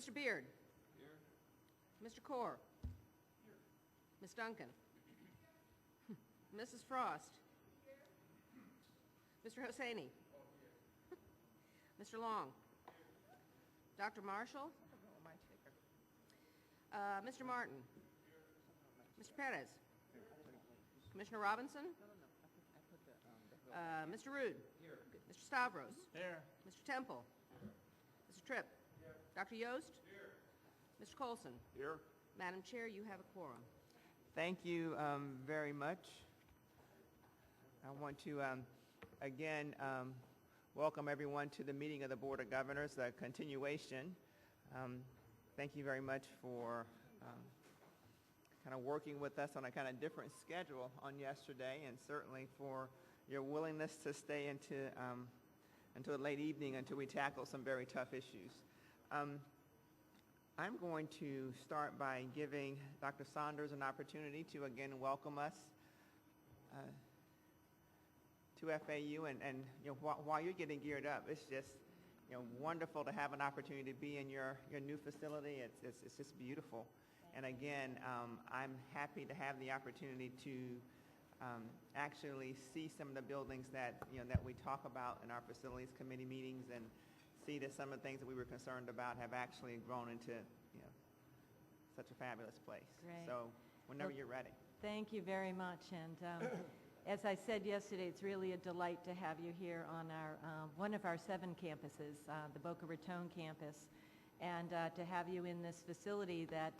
Mr. Beard. Here. Mr. Corr. Here. Ms. Duncan. Mrs. Frost. Here. Mr. Hosseini. Oh, Mr. Long. Here. Dr. Marshall. Mr. Martin. Here. Mr. Perez. Here. Commissioner Robinson. Mr. Rood. Here. Mr. Stavros. Here. Mr. Temple. Here. Mr. Tripp. Here. Dr. Yost. Here. Mr. Colson. Here. Madam Chair, you have a quorum. Thank you very much. I want to again welcome everyone to the meeting of the Board of Governors, the continuation. Thank you very much for kind of working with us on a kind of different schedule on yesterday, and certainly for your willingness to stay until late evening until we tackle some very tough issues. I'm going to start by giving Dr. Saunders an opportunity to again welcome us to FAU, and you know, while you're getting geared up, it's just wonderful to have an opportunity to be in your new facility. It's just beautiful, and again, I'm happy to have the opportunity to actually see some of the buildings that that we talk about in our facilities committee meetings, and see that some of the things that we were concerned about have actually grown into such a fabulous place. Great. So whenever you're ready. Thank you very much, and as I said yesterday, it's really a delight to have you here on our one of our 7 campuses, the Boca Raton campus, and to have you in this facility that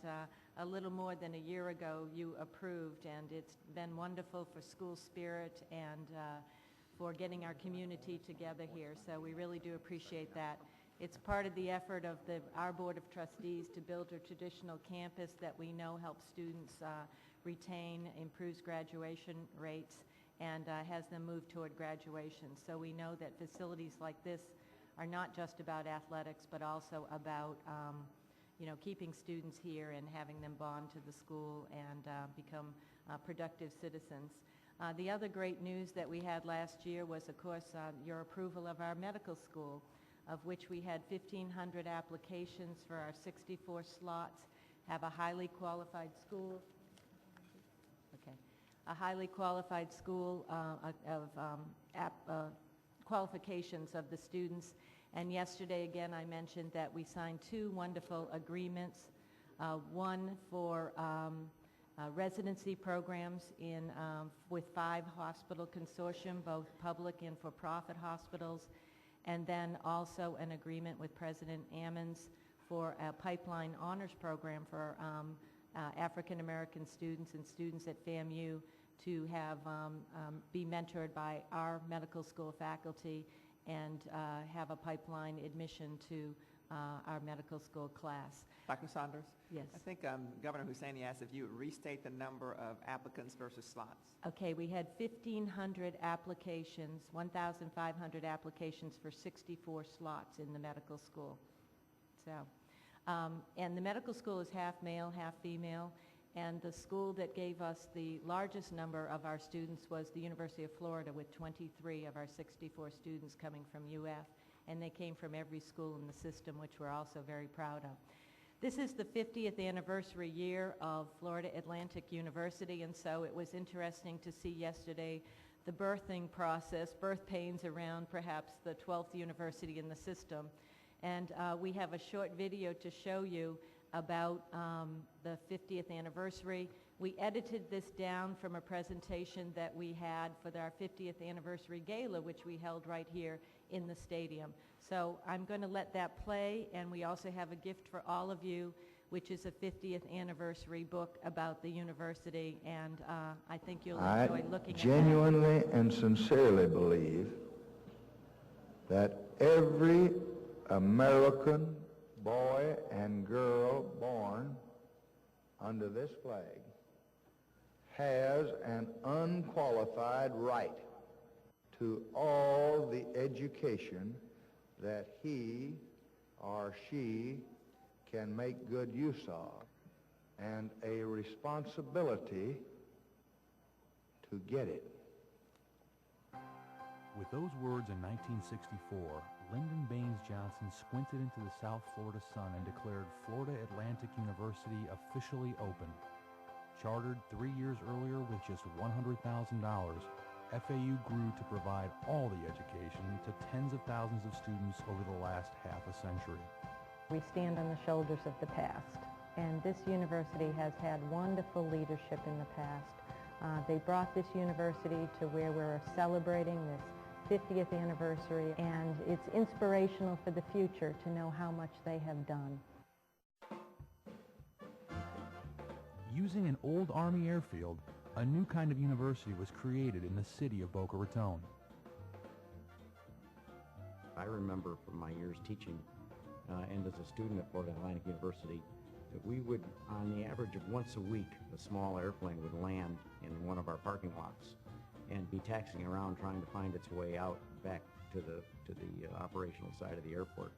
a little more than a year ago you approved, and it's been wonderful for school spirit and for getting our community together here. So we really do appreciate that. It's part of the effort of our Board of Trustees to build a traditional campus that we know helps students retain, improves graduation rates, and has them move toward graduation. So we know that facilities like this are not just about athletics, but also about keeping students here and having them bond to the school and become productive citizens. The other great news that we had last year was, of course, your approval of our medical school, of which we had 1,500 applications for our 64 slots, have a highly qualified school. Okay. A highly qualified school of qualifications of the students. And yesterday, again, I mentioned that we signed 2 wonderful agreements, one for residency programs with 5 hospital consortium, both public and for-profit hospitals, and then also an agreement with President Ammons for a pipeline honors program for African American students and students at FAMU to have be mentored by our medical school faculty and have a pipeline admission to our medical school class. Dr. Saunders? Yes. I think Governor Husseini asked if you would restate the number of applicants versus slots. Okay, we had 1,500 applications, 1,500 applications for 64 slots in the medical school. So, and the medical school is half male, half female, and the school that gave us the largest number of our students was the University of Florida, with 23 of our 64 students coming from UF, and they came from every school in the system, which we're also very proud of. This is the 50th anniversary year of Florida Atlantic University, and so it was interesting to see yesterday the birthing process, birth pains around perhaps the 12th university in the system. And we have a short video to show you about the 50th anniversary. We edited this down from a presentation that we had for our 50th anniversary gala, which we held right here in the stadium. So I'm going to let that play, and we also have a gift for all of you, which is a 50th anniversary book about the university, and I think you'll enjoy looking at that. I genuinely and sincerely believe that every American boy and girl born under this flag has an unqualified right to all the education that he or she can make good use of, and a responsibility to get it. With those words in 1964, Lyndon Baines Johnson Johnson squinted into the South Florida sun and declared Florida Atlantic University officially open. Chartered 3 years earlier with just $100,000, FAU grew to provide all the education to tens of thousands of students over the last half a century. We stand on the shoulders of the past, and this university has had wonderful leadership in the past. They brought this university to where we're celebrating this 50th anniversary, and it's inspirational for the future to know how much they have done. Using an old Army airfield, a new kind of university was created in the city of Boca Raton. I remember from my years teaching and as a student at Florida Atlantic University that we would, on the average of once a week, a small airplane would land in one of our parking lots and be taxiing around trying to find its way out back to the operational side of the airport.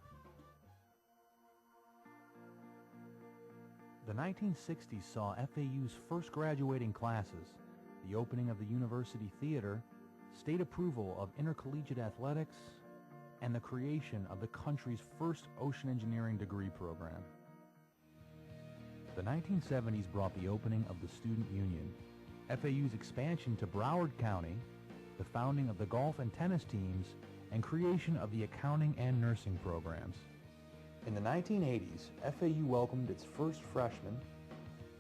The 1960s saw FAU's first graduating classes, the opening of the University Theater, state approval of intercollegiate athletics, and the creation of the country's first ocean engineering degree program. The 1970s brought the opening of the Student Union, FAU's expansion to Broward County, the founding of the golf and tennis teams, and creation of the accounting and nursing programs. In the 1980s, FAU welcomed its first freshmen,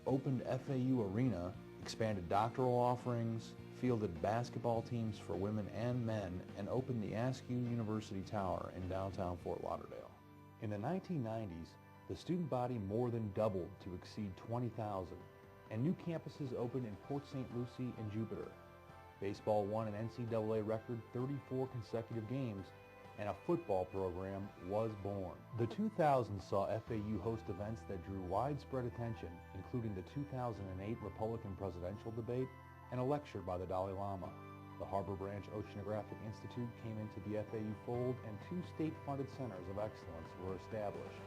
opened FAU Arena, expanded doctoral offerings, fielded basketball teams for women and men, and opened the Askew University Tower in downtown Fort Lauderdale. In the 1990s, the student body more than doubled to exceed 20,000, and new campuses opened in Port St. Lucie and Jupiter. Baseball won an NCAA record 34 consecutive games, and a football program was born. The 2000s saw FAU host events that drew widespread attention, including the 2008 Republican presidential debate and a lecture by the Dalai Lama. The Harbor Branch Oceanographic Institute came into the FAU fold, and 2 state-funded centers of excellence were established.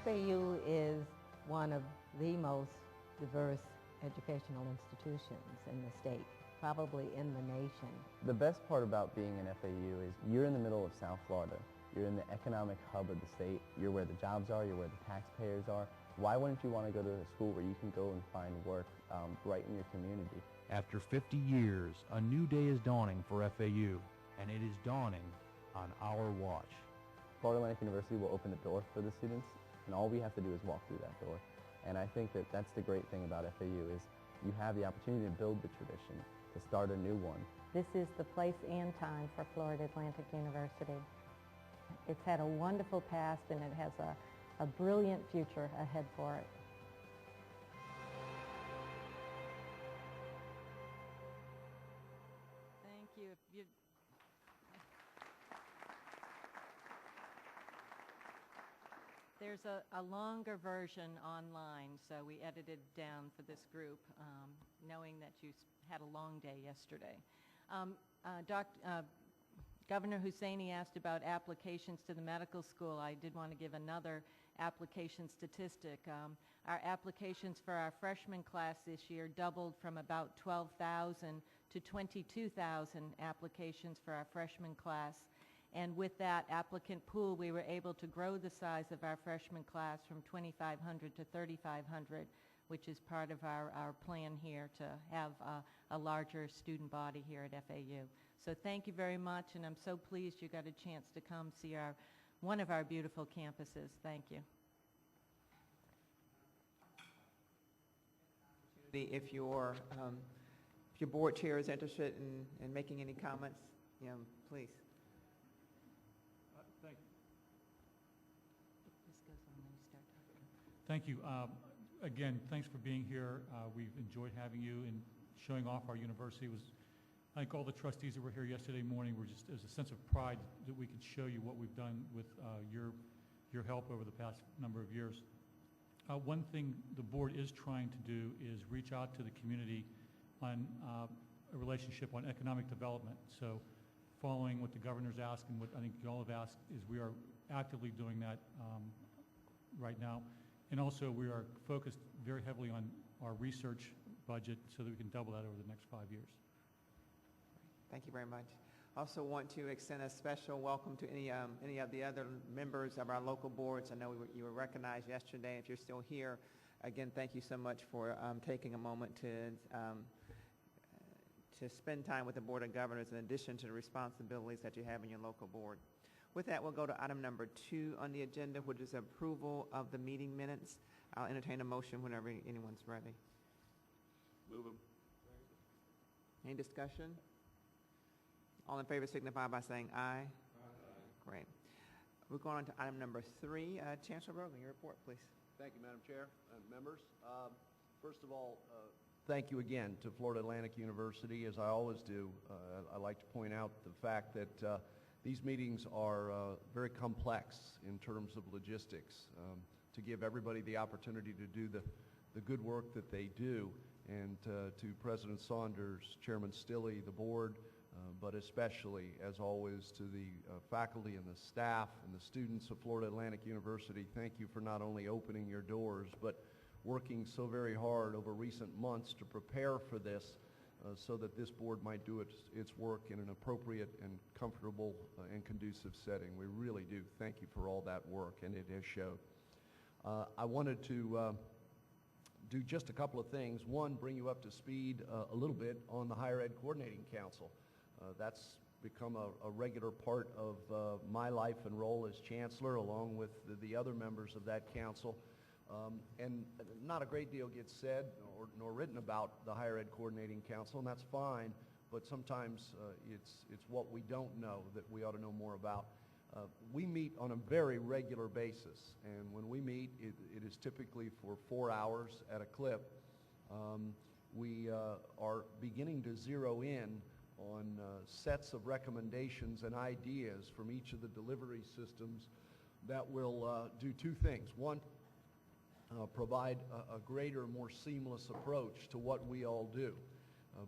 FAU is one of the most diverse educational institutions in the state, probably in the nation. The best part about being in FAU is you're in the middle of South Florida. You're in the economic hub of the state. You're where the jobs are. You're where the taxpayers are. Why wouldn't you want to go to a school where you can go and find work right in your community? After 50 years, a new day is dawning for FAU, and it is dawning on our watch. Florida Atlantic University will open the door for the students, and all we have to do is walk through that door. And I think that that's the great thing about FAU is you have the opportunity to build the tradition, to start a new one. This is the place and time for Florida Atlantic University. It's had a wonderful past, and it has a brilliant future ahead for it. Thank you. There's a longer version online, so we edited down for this group, knowing that you had a long day yesterday. Governor Husseini asked about applications to the medical school. I did want to give another application statistic. Our applications for our freshman class this year doubled from about 12,000 to 22,000 applications for our freshman class. And with that applicant pool, we were able to grow the size of our freshman class from 2,500 to 3,500, which is part of our plan here to have a larger student body here at FAU. So thank you very much, and I'm so pleased you got a chance to come see one of our beautiful campuses. Thank you. If your board chair is interested in making any comments, please. Thank you. This goes on when you start talking. Thank you. Again, thanks for being here. We've enjoyed having you and showing off our university. I think all the trustees that were here yesterday morning there's a sense of pride that we could show you what we've done with your help over the past number of years. One thing the board is trying to do is reach out to the community on a relationship on economic development. So following what the governor's asked and what I think you all have asked is we are actively doing that right now. And also we are focused very heavily on our research budget so that we can double that over the next 5 years. Thank you very much. Also want to extend a special welcome to any of the other members of our local boards. I know you were recognized yesterday. If you're still here, again, thank you so much for taking a moment to spend time with the Board of Governors in addition to the responsibilities that you have in your local board. With that, we'll go to item number 2 on the agenda, which is approval of the meeting minutes. I'll entertain a motion whenever anyone's ready. Move them. Any discussion? All in favor signify by saying aye. Aye. Great. We're going on to item number 3. Chancellor Rogan, your report, please. Thank you, Madam Chair and members. First of all, thank you again to Florida Atlantic University. As I always do, I like to point out the fact that these meetings are very complex in terms of logistics, to give everybody the opportunity to do the good work that they do, and to President Saunders, Chairman Stilley, the board, but especially, as always, to the faculty and the staff and the students of Florida Atlantic University. Thank you for not only opening your doors, but working so very hard over recent months to prepare for this so that this board might do its work in an appropriate and comfortable and conducive setting. We really do thank you for all that work, and it has showed. I wanted to do just a couple of things. One, bring you up to speed a little bit on the Higher Ed Coordinating Council. That's become a regular part of my life and role as Chancellor, along with the other members of that council. And not a great deal gets said nor written about the Higher Ed Coordinating Council, and that's fine, but sometimes it's what we don't know that we ought to know more about. We meet on a very regular basis, and when we meet, it is typically for 4 hours at a clip. We are beginning to zero in on sets of recommendations and ideas from each of the delivery systems that will do 2 things. One, provide a greater, more seamless approach to what we all do,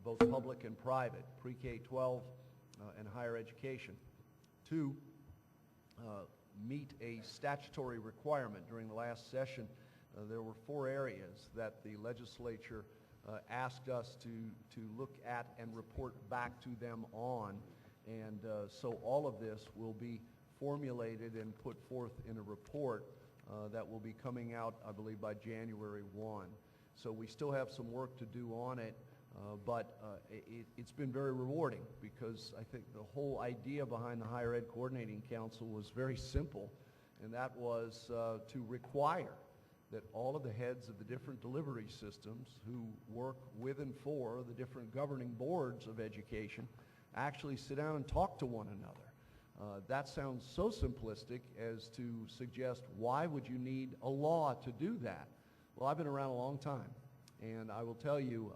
both public and private, pre-K-12 and higher education. 2, meet a statutory requirement. During the last session, there were 4 areas that the legislature asked us to look at and report back to them on, and so all of this will be formulated and put forth in a report that will be coming out, I believe, by January 1. So we still have some work to do on it, but it's been very rewarding, because I think the whole idea behind the Higher Ed Coordinating Council was very simple, and that was to require that all of the heads of the different delivery systems who work with and for the different governing boards of education actually sit down and talk to one another. That sounds so simplistic as to suggest, why would you need a law to do that? Well, I've been around a long time, and I will tell you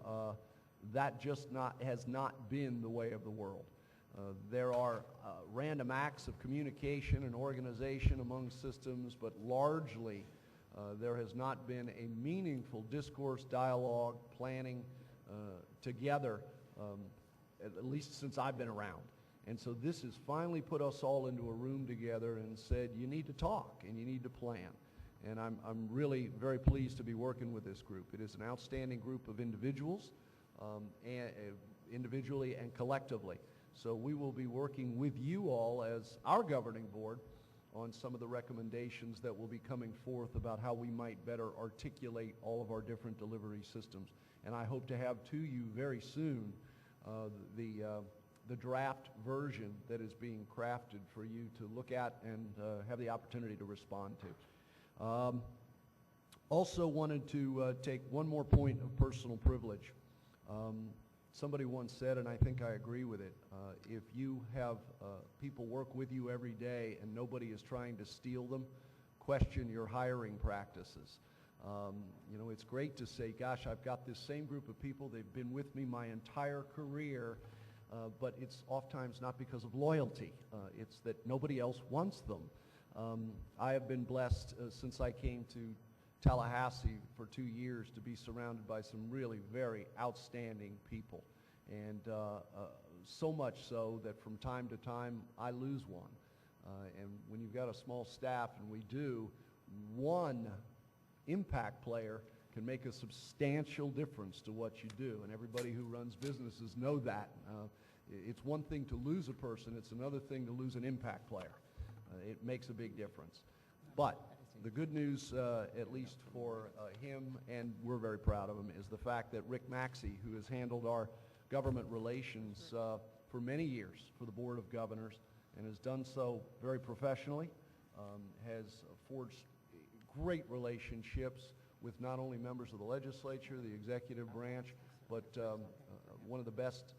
that just has not been the way of the world. There are random acts of communication and organization among systems, but largely there has not been a meaningful discourse, dialogue, planning together, at least since I've been around. And so this has finally put us all into a room together and said, you need to talk and you need to plan. And I'm really very pleased to be working with this group. It is an outstanding group of individuals, individually and collectively. So we will be working with you all as our governing board on some of the recommendations that will be coming forth about how we might better articulate all of our different delivery systems. And I hope to have to you very soon the draft version that is being crafted for you to look at and have the opportunity to respond to. Also wanted to take one more point of personal privilege. Somebody once said, and I think I agree with it, if you have people work with you every day and nobody is trying to steal them, question your hiring practices. You know, it's great to say, gosh, I've got this same group of people, they've been with me my entire career, but it's oftentimes not because of loyalty. It's that nobody else wants them. I have been blessed since I came to Tallahassee for 2 years to be surrounded by some really very outstanding people, and so much so that from time to time I lose one. And when you've got a small staff, and we do, one impact player can make a substantial difference to what you do, and everybody who runs businesses know that. It's one thing to lose a person, it's another thing to lose an impact player. It makes a big difference. But the good news, at least for him, and we're very proud of him, is the fact that Rick Maxey, who has handled our government relations for many years for the Board of Governors and has done so very professionally, has forged great relationships with not only members of the legislature, the executive branch, but one of the best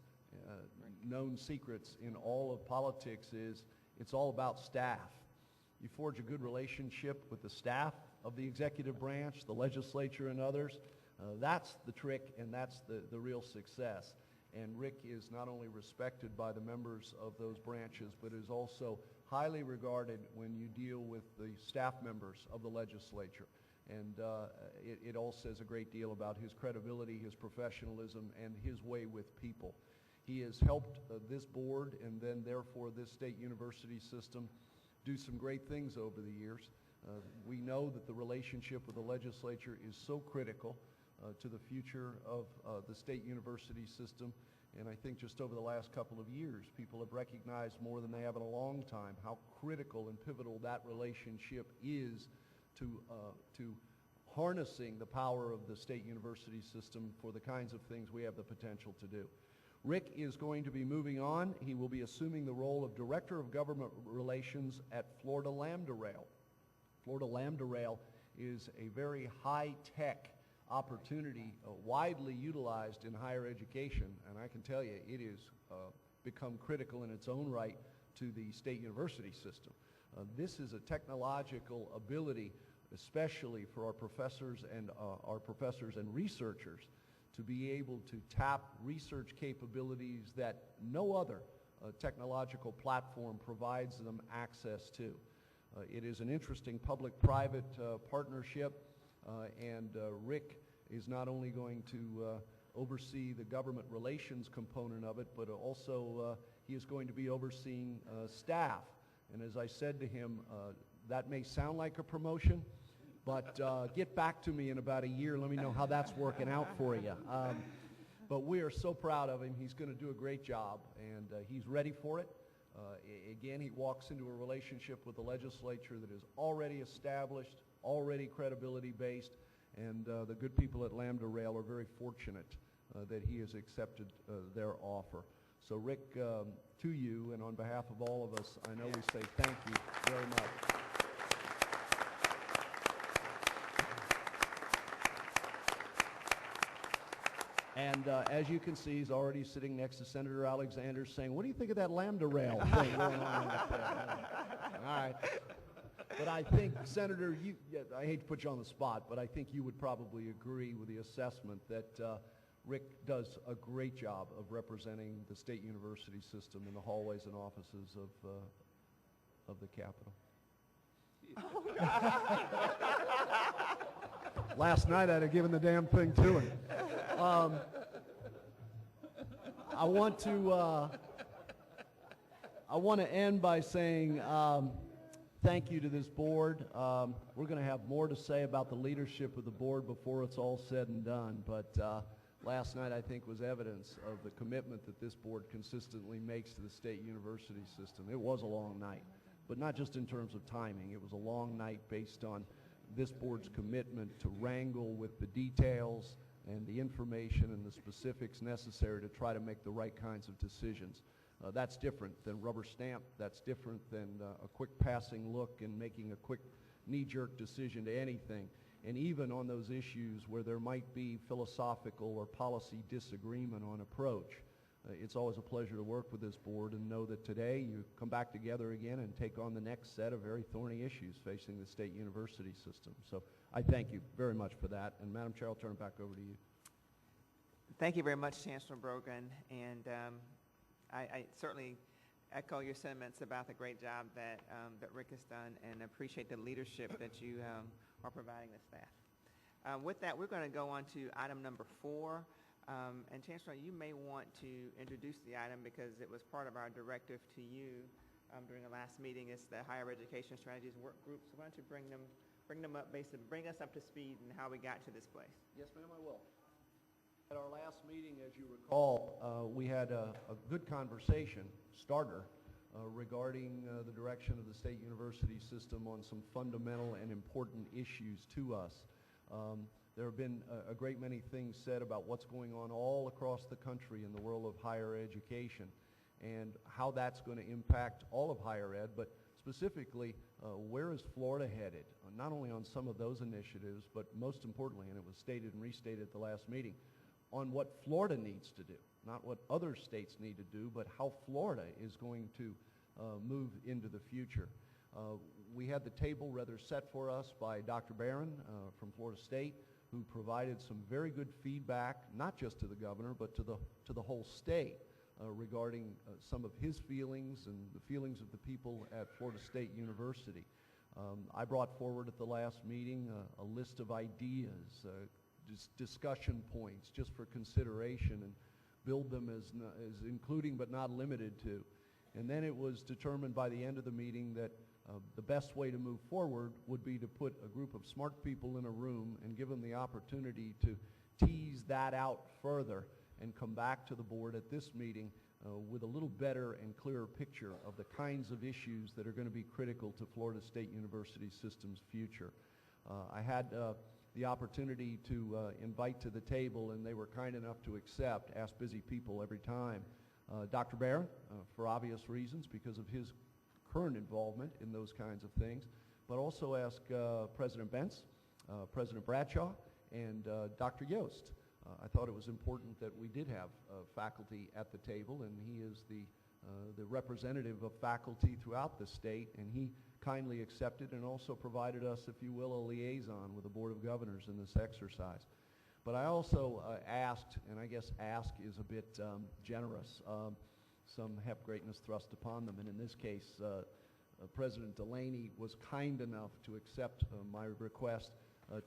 known secrets in all of politics is it's all about staff. You forge a good relationship with the staff of the executive branch, the legislature, and others. That's the trick, and that's the real success. And Rick is not only respected by the members of those branches, but is also highly regarded when you deal with the staff members of the legislature. And it all says a great deal about his credibility, his professionalism, and his way with people. He has helped this board and then therefore this state university system do some great things over the years. We know that the relationship with the legislature is so critical to the future of the state university system. And I think just over the last couple of years, people have recognized more than they have in a long time how critical and pivotal that relationship is to harnessing the power of the state university system for the kinds of things we have the potential to do. Rick is going to be moving on. He will be assuming the role of Director of Government Relations at Florida Lambda Rail. Florida Lambda Rail is a very high-tech opportunity, widely utilized in higher education, and I can tell you it has become critical in its own right to the state university system. This is a technological ability, especially for our professors and researchers, to be able to tap research capabilities that no other technological platform provides them access to. It is an interesting public-private partnership, and Rick is not only going to oversee the government relations component of it, but also he is going to be overseeing staff. And as I said to him, that may sound like a promotion, but get back to me in about a year. Let me know how that's working out for you. But we are so proud of him. He's going to do a great job, and he's ready for it. Again, he walks into a relationship with the legislature that is already established, already credibility-based, and the good people at Lambda Rail are very fortunate that he has accepted their offer. So Rick, to you, and on behalf of all of us, I know we say thank you very much. And as you can see, he's already sitting next to Senator Alexander saying, what do you think of that Lambda Rail thing going on up there? All right. But I think, Senator, I hate to put you on the spot, but I think you would probably agree with the assessment that Rick does a great job of representing the state university system in the hallways and offices of the Capitol. Last night I'd have given the damn thing to him. I want to end by saying thank you to this board. We're going to have more to say about the leadership of the board before it's all said and done, but last night I think was evidence of the commitment that this board consistently makes to the state university system. It was a long night, but not just in terms of timing. It was a long night based on this board's commitment to wrangle with the details and the information and the specifics necessary to try to make the right kinds of decisions. That's different than rubber stamp. That's different than a quick passing look and making a quick knee-jerk decision to anything. And even on those issues where there might be philosophical or policy disagreement on approach, it's always a pleasure to work with this board and know that today you come back together again and take on the next set of very thorny issues facing the state university system. So I thank you very much for that. And Madam Chair, I'll turn it back over to you. Thank you very much, Chancellor Brogan, and I certainly echo your sentiments about the great job that Rick has done, and appreciate the leadership that you are providing the staff. With that, we're going to go on to item number 4. And Chancellor, you may want to introduce the item because it was part of our directive to you during the last meeting. It's the Higher Education Strategies Work Group. So why don't you bring them up, basically bring us up to speed and how we got to this place. Yes, ma'am, I will. At our last meeting, as you recall, we had a good conversation starter regarding the direction of the state university system on some fundamental and important issues to us. There have been a great many things said about what's going on all across the country in the world of higher education and how that's going to impact all of higher ed, but specifically, where is Florida headed? Not only on some of those initiatives, but most importantly, and it was stated and restated at the last meeting, on what Florida needs to do, not what other states need to do, but how Florida is going to move into the future. We had the table rather set for us by Dr. Barron from Florida State, who provided some very good feedback, not just to the governor, but to the whole state regarding some of his feelings and the feelings of the people at Florida State University. I brought forward at the last meeting a list of ideas, discussion points just for consideration, and build them as including but not limited to. And then it was determined by the end of the meeting that the best way to move forward would be to put a group of smart people in a room and give them the opportunity to tease that out further and come back to the board at this meeting with a little better and clearer picture of the kinds of issues that are going to be critical to Florida State University system's future. I had the opportunity to invite to the table, and they were kind enough to accept, ask busy people every time, Dr. Barron, for obvious reasons because of his current involvement in those kinds of things, but also ask President Bentz, President Bradshaw, and Dr. Yost. I thought it was important that we did have faculty at the table, and he is the representative of faculty throughout the state, and he kindly accepted and also provided us, if you will, a liaison with the Board of Governors in this exercise. But I also asked, and I guess ask is a bit generous. Some have greatness thrust upon them, and in this case, President Delaney was kind enough to accept my request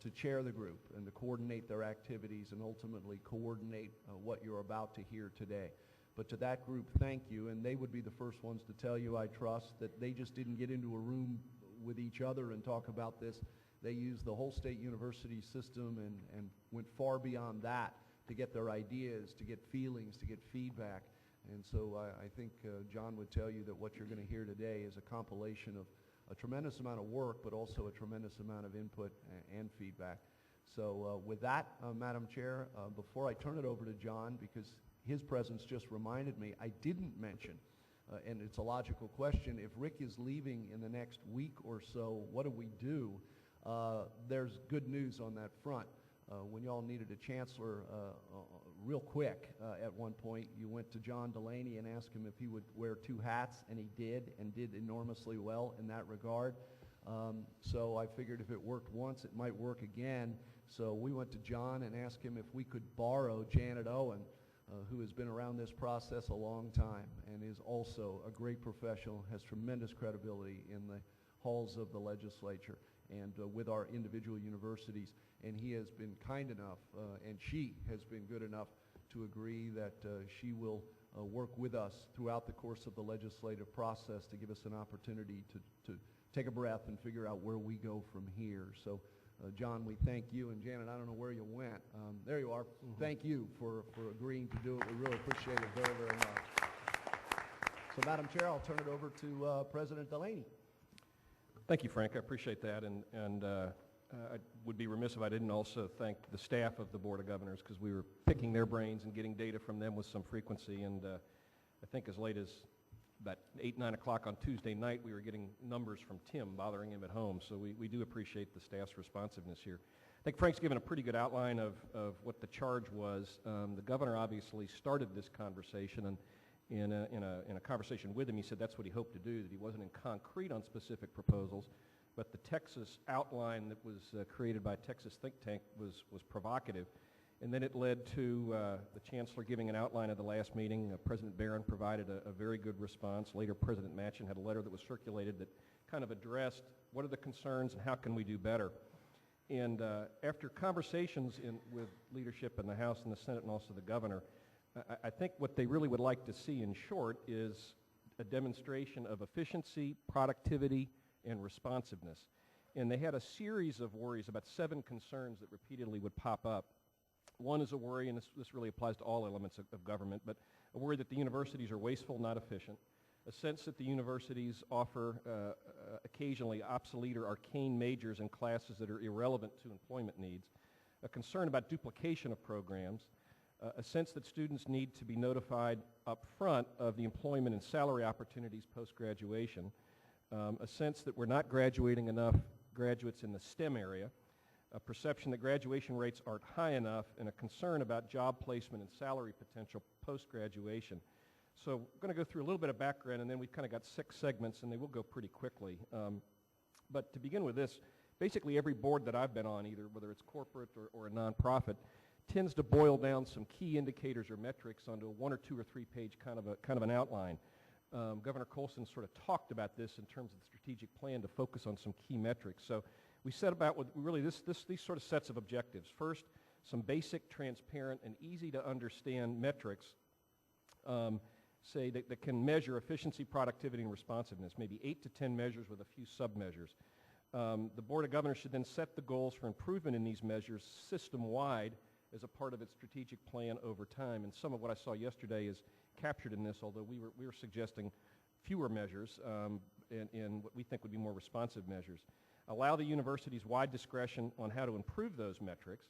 to chair the group and to coordinate their activities and ultimately coordinate what you're about to hear today. But to that group, thank you, and they would be the first ones to tell you, I trust, that they just didn't get into a room with each other and talk about this. They used the whole state university system and went far beyond that to get their ideas, to get feelings, to get feedback. And so I think John would tell you that what you're going to hear today is a compilation of a tremendous amount of work, but also a tremendous amount of input and feedback. So with that, Madam Chair, before I turn it over to John, because his presence just reminded me, I didn't mention, and it's a logical question, if Rick is leaving in the next week or so, what do we do? There's good news on that front. When y'all needed a chancellor real quick at one point, you went to John Delaney and asked him if he would wear two hats, and he did, and did enormously well in that regard. So I figured if it worked once, it might work again. So we went to John and asked him if we could borrow Janet Owen, who has been around this process a long time and is also a great professional, has tremendous credibility in the halls of the legislature and with our individual universities. And he has been kind enough, and she has been good enough to agree that she will work with us throughout the course of the legislative process to give us an opportunity to take a breath and figure out where we go from here. So, John, we thank you. And Janet, I don't know where you went. There you are. Mm-hmm. Thank you for agreeing to do it. We really appreciate it very, very much. So, Madam Chair, I'll turn it over to President Delaney. Thank you, Frank. I appreciate that. And I would be remiss if I didn't also thank the staff of the Board of Governors, because we were picking their brains and getting data from them with some frequency. And I think as late as about 8, 9 o'clock on Tuesday night, we were getting numbers from Tim bothering him at home. So we do appreciate the staff's responsiveness here. I think Frank's given a pretty good outline of what the charge was. The governor obviously started this conversation, and in a conversation with him, he said that's what he hoped to do, that he wasn't in concrete on specific proposals, but the Texas outline that was created by Texas think tank was provocative. And then it led to the chancellor giving an outline of the last meeting. President Barron provided a very good response. Later, President Manchin had a letter that was circulated that kind of addressed what are the concerns and how can we do better. And after conversations with leadership in the House and the Senate and also the governor, I think what they really would like to see, in short, is a demonstration of efficiency, productivity, and responsiveness. And they had a series of worries, about 7 concerns that repeatedly would pop up. One is a worry, and this really applies to all elements of government, but a worry that the universities are wasteful, not efficient. A sense that the universities offer occasionally obsolete or arcane majors and classes that are irrelevant to employment needs. A concern about duplication of programs. A sense that students need to be notified up front of the employment and salary opportunities post-graduation. A sense that we're not graduating enough graduates in the STEM area. A perception that graduation rates aren't high enough, and a concern about job placement and salary potential post-graduation. So we're going to go through a little bit of background, and then we've kind of got 6 segments, and they will go pretty quickly. But to begin with this, basically every board that I've been on, either whether it's corporate or a nonprofit, tends to boil down some key indicators or metrics onto a 1 or 2 or 3 page kind of an outline. Governor Colson sort of talked about this in terms of the strategic plan to focus on some key metrics. So we set about with really these sort of sets of objectives. First, some basic, transparent, and easy to understand metrics that can measure efficiency, productivity, and responsiveness, maybe 8 to 10 measures with a few sub-measures. The Board of Governors should then set the goals for improvement in these measures system-wide as a part of its strategic plan over time. And some of what I saw yesterday is captured in this, although we were suggesting fewer measures and what we think would be more responsive measures. Allow the universities wide discretion on how to improve those metrics.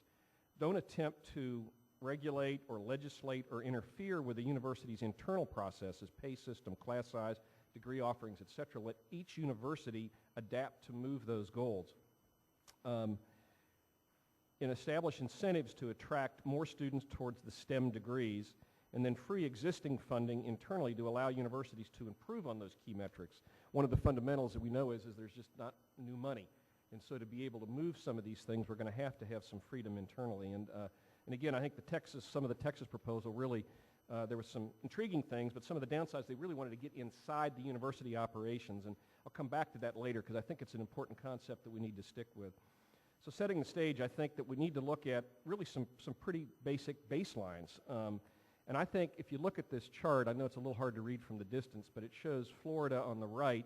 Don't attempt to regulate or legislate or interfere with the university's internal processes, pay system, class size, degree offerings, et cetera. Let each university adapt to move those goals. And establish incentives to attract more students towards the STEM degrees, and then free existing funding internally to allow universities to improve on those key metrics. One of the fundamentals that we know is there's just not new money. And so to be able to move some of these things, we're going to have some freedom internally. And again, I think some of the Texas proposal really, there were some intriguing things, but some of the downsides, they really wanted to get inside the university operations. And I'll come back to that later because I think it's an important concept that we need to stick with. So setting the stage, I think that we need to look at really some pretty basic baselines. And I think if you look at this chart, I know it's a little hard to read from the distance, but it shows Florida on the right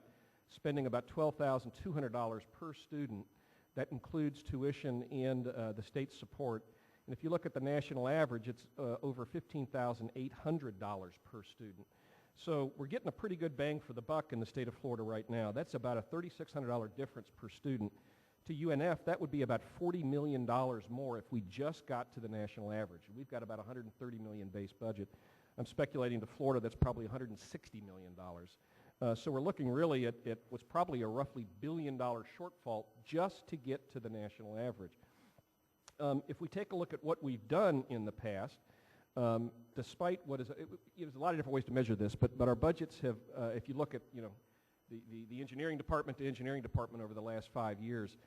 spending about $12,200 per student. That includes tuition and the state support. And if you look at the national average, it's over $15,800 per student. So we're getting a pretty good bang for the buck in the state of Florida right now. That's about a $3,600 difference per student. To UNF, that would be about $40 million more if we just got to the national average. We've got about $130 million base budget. I'm speculating to Florida that's probably $160 million. So we're looking really at what's probably a roughly $1 billion shortfall just to get to the national average. If we take a look at what we've done in the past, despite what is, there's a lot of different ways to measure this, but our budgets have, if you look at, the engineering department to engineering department over the last 5 years.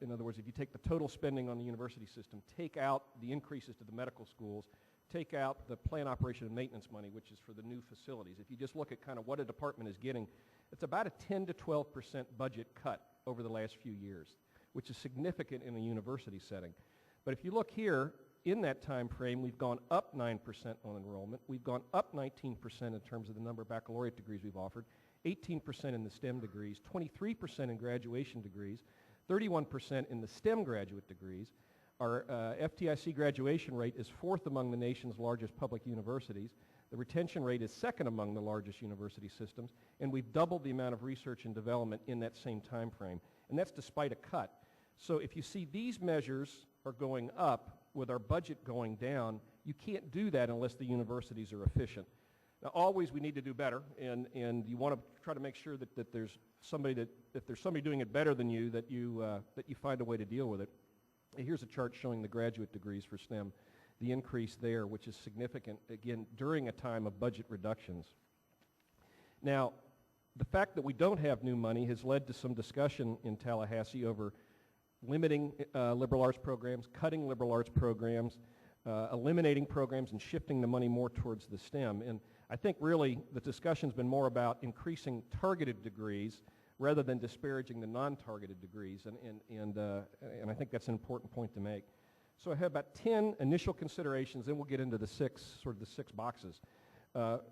In other words, if you take the total spending on the university system, take out the increases to the medical schools, take out the plant operation and maintenance money, which is for the new facilities. If you just look at kind of what a department is getting, it's about a 10 to 12% budget cut over the last few years, which is significant in a university setting. But if you look here, in that time frame, we've gone up 9% on enrollment. We've gone up 19% in terms of the number of baccalaureate degrees we've offered, 18% in the STEM degrees, 23% in graduation degrees, 31% in the STEM graduate degrees. Our FTIC graduation rate is 4th among the nation's largest public universities. The retention rate is 2nd among the largest university systems, and we've doubled the amount of research and development in that same time frame, and that's despite a cut. So if you see these measures are going up with our budget going down, you can't do that unless the universities are efficient. Now, always we need to do better, and you want to try to make sure that there's somebody if there's somebody doing it better than you, that you find a way to deal with it. Here's a chart showing the graduate degrees for STEM, the increase there, which is significant, again, during a time of budget reductions. Now, the fact that we don't have new money has led to some discussion in Tallahassee over limiting liberal arts programs, cutting liberal arts programs, eliminating programs and shifting the money more towards the STEM. And I think really the discussion's been more about increasing targeted degrees rather than disparaging the non-targeted degrees, and I think that's an important point to make. So I have about 10 initial considerations, then we'll get into the six boxes.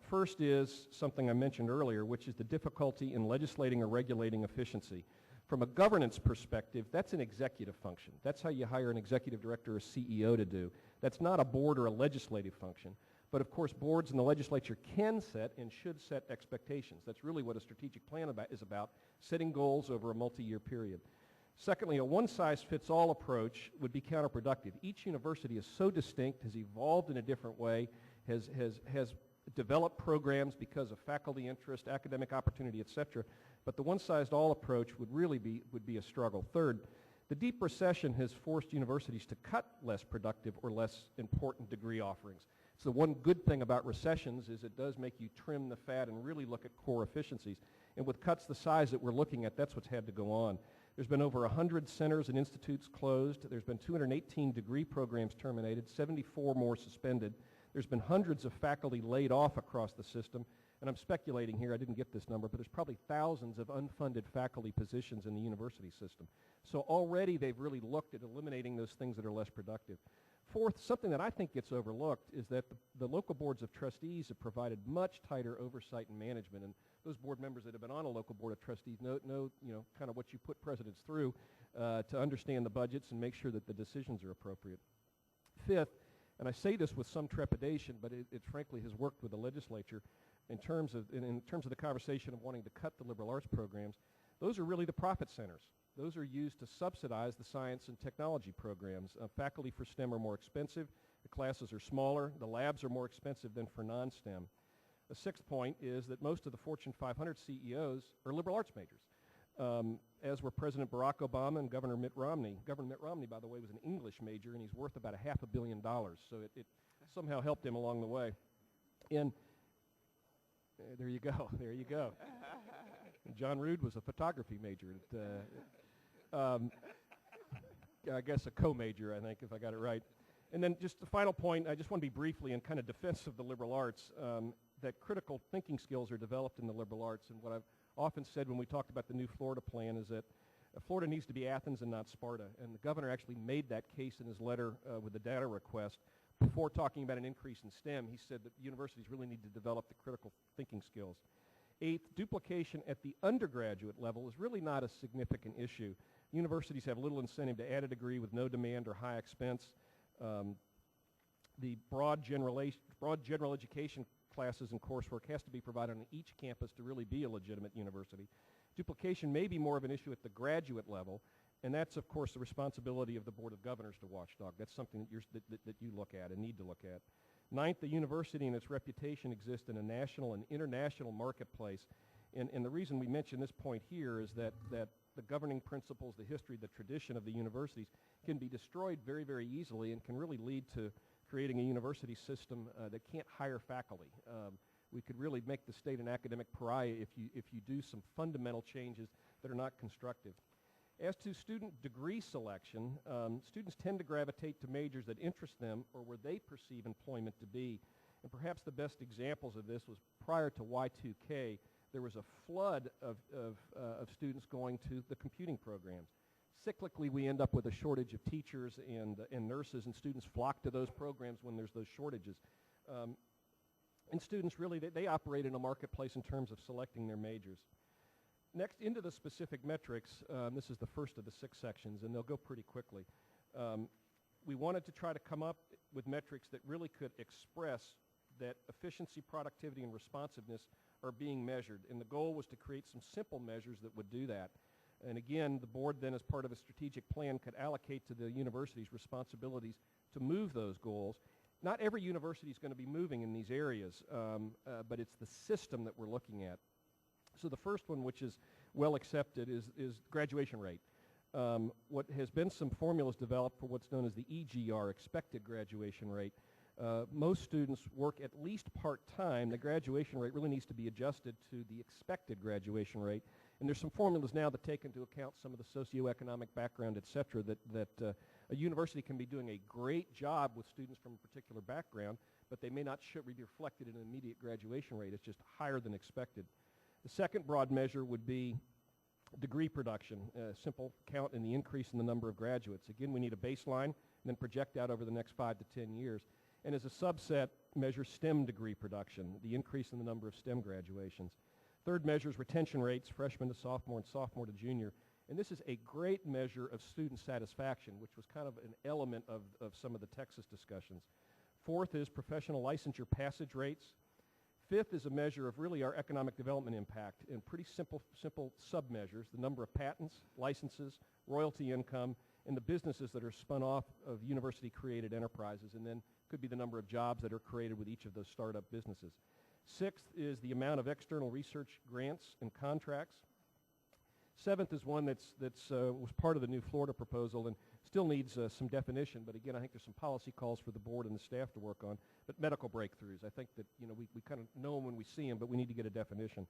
First is something I mentioned earlier, which is the difficulty in legislating or regulating efficiency. From a governance perspective, that's an executive function. That's how you hire an executive director or CEO to do. That's not a board or a legislative function. But of course, boards and the legislature can set and should set expectations. That's really what a strategic plan is about, setting goals over a multi-year period. Secondly, a one-size-fits-all approach would be counterproductive. Each university is so distinct, has evolved in a different way, has developed programs because of faculty interest, academic opportunity, et cetera. But the one-size-all approach would really be a struggle. Third, the deep recession has forced universities to cut less productive or less important degree offerings. So the one good thing about recessions is it does make you trim the fat and really look at core efficiencies. And with cuts the size that we're looking at, that's what's had to go on. There's been over 100 centers and institutes closed. There's been 218 degree programs terminated, 74 more suspended. There's been hundreds of faculty laid off across the system. And I'm speculating here, I didn't get this number, but there's probably thousands of unfunded faculty positions in the university system. So already they've really looked at eliminating those things that are less productive. Fourth, something that I think gets overlooked is that the local boards of trustees have provided much tighter oversight and management. And those board members that have been on a local board of trustees know kind of what you put presidents through to understand the budgets and make sure that the decisions are appropriate. Fifth, and I say this with some trepidation, but it frankly has worked with the legislature, in terms of the conversation of wanting to cut the liberal arts programs, those are really the profit centers. Those are used to subsidize the science and technology programs. Faculty for STEM are more expensive, the classes are smaller, the labs are more expensive than for non-STEM. The sixth point is that most of the Fortune 500 CEOs are liberal arts majors, as were President Barack Obama and Governor Mitt Romney. Governor Mitt Romney, by the way, was an English major, and he's worth about $500 million, so it somehow helped him along the way. And there you go. There you go. John Rood was a photography major. I guess a co-major, I think, if I got it right. And then just the final point, I just want to be briefly in kind of defense of the liberal arts, that critical thinking skills are developed in the liberal arts. And what I've often said when we talked about the new Florida plan is that Florida needs to be Athens and not Sparta. And the governor actually made that case in his letter with the data request. Before talking about an increase in STEM, he said that universities really need to develop the critical thinking skills. Eighth, duplication at the undergraduate level is really not a significant issue. Universities have little incentive to add a degree with no demand or high expense. The broad general education classes and coursework has to be provided on each campus to really be a legitimate university. Duplication may be more of an issue at the graduate level, and that's, of course, the responsibility of the Board of Governors to watchdog. That's something that you look at and need to look at. Ninth, the university and its reputation exist in a national and international marketplace. And the reason we mention this point here is that the governing principles, the history, the tradition of the universities can be destroyed very, very easily and can really lead to creating a university system that can't hire faculty. We could really make the state an academic pariah if you do some fundamental changes that are not constructive. As to student degree selection, students tend to gravitate to majors that interest them or where they perceive employment to be. And perhaps the best examples of this was prior to Y2K, there was a flood of students going to the computing programs. Cyclically, we end up with a shortage of teachers and nurses, and students flock to those programs when there's those shortages. And students really, they operate in a marketplace in terms of selecting their majors. Next, into the specific metrics, this is the first of the 6 sections, and they'll go pretty quickly. We wanted to try to come up with metrics that really could express that efficiency, productivity, and responsiveness are being measured. And the goal was to create some simple measures that would do that. And again, the board then, as part of a strategic plan, could allocate to the university's responsibilities to move those goals. Not every university is going to be moving in these areas, but it's the system that we're looking at. So the first one, which is well accepted, is graduation rate. What has been some formulas developed for what's known as the EGR, expected graduation rate. Most students work at least part-time. The graduation rate really needs to be adjusted to the expected graduation rate. And there's some formulas now that take into account some of the socioeconomic background, et cetera, that a university can be doing a great job with students from a particular background, but they may not be reflected in an immediate graduation rate. It's just higher than expected. The second broad measure would be degree production, simple count in the increase in the number of graduates. Again, we need a baseline and then project out over the next 5 to 10 years. And as a subset, measure STEM degree production, the increase in the number of STEM graduations. Third measure is retention rates, freshman to sophomore and sophomore to junior. And this is a great measure of student satisfaction, which was kind of an element of some of the Texas discussions. Fourth is professional licensure passage rates. Fifth is a measure of really our economic development impact in pretty simple sub-measures, the number of patents, licenses, royalty income, and the businesses that are spun off of university-created enterprises, and then could be the number of jobs that are created with each of those startup businesses. Sixth is the amount of external research grants and contracts. Seventh is one that was part of the new Florida proposal and still needs some definition, but again, I think there's some policy calls for the board and the staff to work on. But medical breakthroughs, I think that we kind of know them when we see them, but we need to get a definition.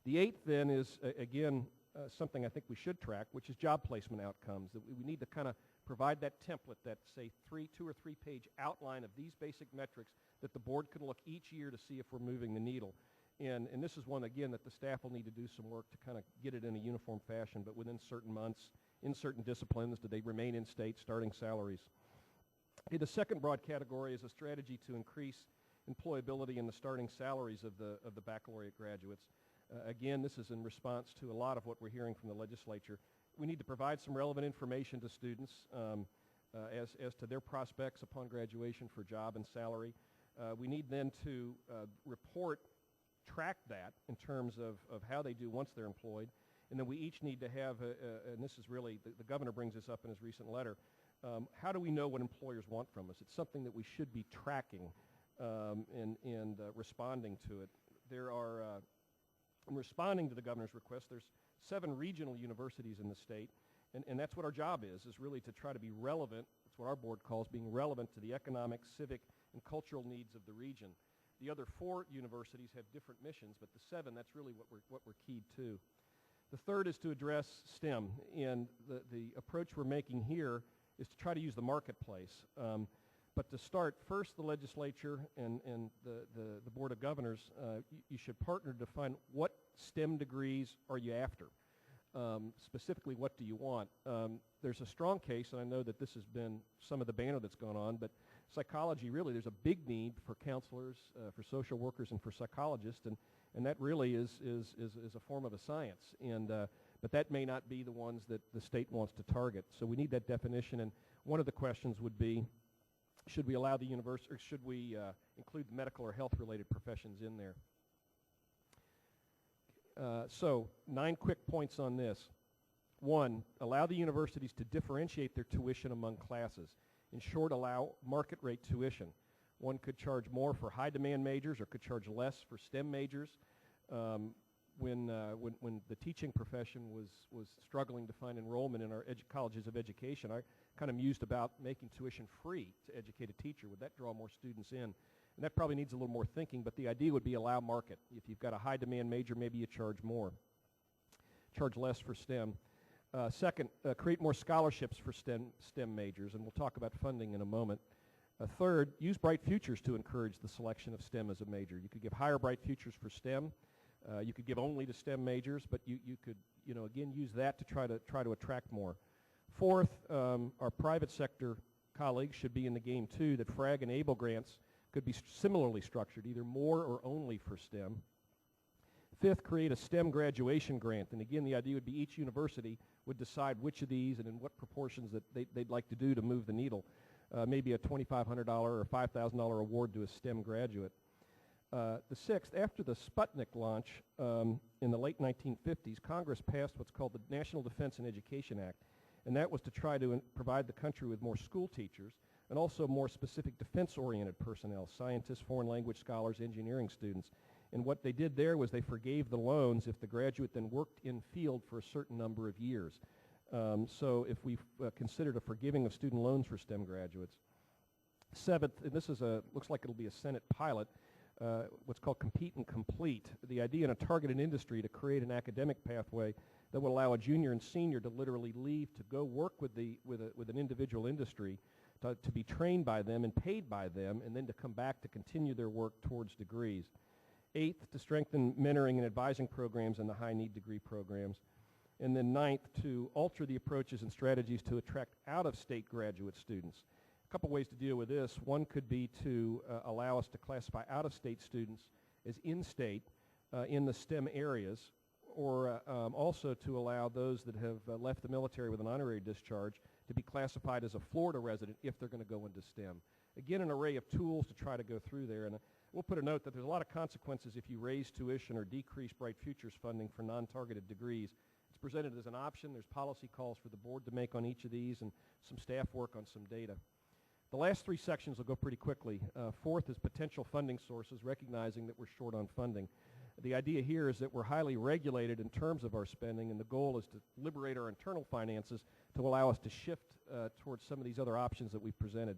The eighth then is, again, something I think we should track, which is job placement outcomes. That we need to kind of provide that template, that, say, 2 or 3 page outline of these basic metrics that the board can look each year to see if we're moving the needle. And this is one, again, that the staff will need to do some work to kind of get it in a uniform fashion, but within certain months, in certain disciplines, do they remain in state, starting salaries. Okay, the second broad category is a strategy to increase employability in the starting salaries of the baccalaureate graduates. Again, this is in response to a lot of what we're hearing from the legislature. We need to provide some relevant information to students as to their prospects upon graduation for job and salary. We need then to track that in terms of how they do once they're employed. And then we each need to have, and this is really, the governor brings this up in his recent letter, how do we know what employers want from us? It's something that we should be tracking and responding to it. There are, in responding to the governor's request, there's 7 regional universities in the state, and that's what our job is really to try to be relevant. That's what our board calls being relevant to the economic, civic, and cultural needs of the region. The other 4 universities have different missions, but the 7, that's really what we're keyed to. The third is to address STEM, and the approach we're making here is to try to use the marketplace. But to start, first the legislature and the Board of Governors, you should partner to define what STEM degrees are you after. Specifically, what do you want? There's a strong case, and I know that this has been some of the banner that's gone on, but psychology, really, there's a big need for counselors, for social workers, and for psychologists, and that really is a form of a science. But that may not be the ones that the state wants to target. So we need that definition, and one of the questions would be, should we allow the university, or should we include medical or health-related professions in there? So 9 quick points on this. 1, allow the universities to differentiate their tuition among classes. In short, allow market rate tuition. One could charge more for high-demand majors or could charge less for STEM majors. When the teaching profession was struggling to find enrollment in our colleges of education, I kind of mused about making tuition free to educate a teacher. Would that draw more students in? And that probably needs a little more thinking, but the idea would be allow market. If you've got a high-demand major, maybe you charge more. Charge less for STEM. Second, create more scholarships for STEM majors, and we'll talk about funding in a moment. Third, use Bright Futures to encourage the selection of STEM as a major. You could give higher Bright Futures for STEM. You could give only to STEM majors, but you could, again, use that to try to attract more. Fourth, our private sector colleagues should be in the game too, that FRAG and ABLE grants could be similarly structured, either more or only for STEM. Fifth, create a STEM graduation grant, and again, the idea would be each university would decide which of these and in what proportions that they'd like to do to move the needle. Maybe a $2,500 or $5,000 award to a STEM graduate. The sixth, after the Sputnik launch in the late 1950s, Congress passed what's called the National Defense and Education Act, and that was to try to provide the country with more school teachers and also more specific defense-oriented personnel, scientists, foreign language scholars, engineering students. And what they did there was they forgave the loans if the graduate then worked in field for a certain number of years. So if we considered a forgiving of student loans for STEM graduates. Seventh, and this is looks like it'll be a Senate pilot, what's called Compete and Complete. The idea in a targeted industry to create an academic pathway that would allow a junior and senior to literally leave to go work with an individual industry, to be trained by them and paid by them, and then to come back to continue their work towards degrees. Eighth, to strengthen mentoring and advising programs in the high-need degree programs. And then ninth, to alter the approaches and strategies to attract out-of-state graduate students. A couple ways to deal with this. One could be to allow us to classify out-of-state students as in-state in the STEM areas, or also to allow those that have left the military with an honorary discharge to be classified as a Florida resident if they're going to go into STEM. Again, an array of tools to try to go through there. And we'll put a note that there's a lot of consequences if you raise tuition or decrease Bright Futures funding for non-targeted degrees. It's presented as an option. There's policy calls for the board to make on each of these and some staff work on some data. The last three sections will go pretty quickly. Fourth is potential funding sources, recognizing that we're short on funding. The idea here is that we're highly regulated in terms of our spending, and the goal is to liberate our internal finances to allow us to shift towards some of these other options that we've presented.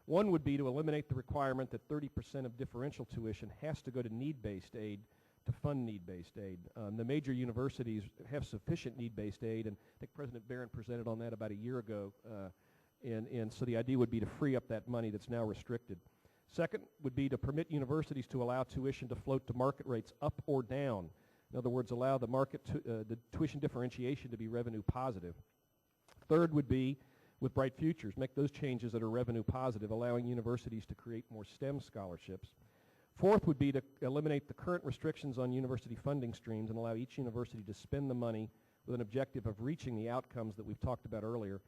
One would be to eliminate the requirement that 30% of differential tuition has to go to need-based aid to fund need-based aid. The major universities have sufficient need-based aid, and I think President Barron presented on that about a year ago. And so the idea would be to free up that money that's now restricted. Second would be to permit universities to allow tuition to float to market rates up or down. In other words, allow the the tuition differentiation to be revenue positive. Third would be, with Bright Futures, make those changes that are revenue positive, allowing universities to create more STEM scholarships. Fourth would be to eliminate the current restrictions on university funding streams and allow each university to spend the money with an objective of reaching the outcomes that we've talked about earlier.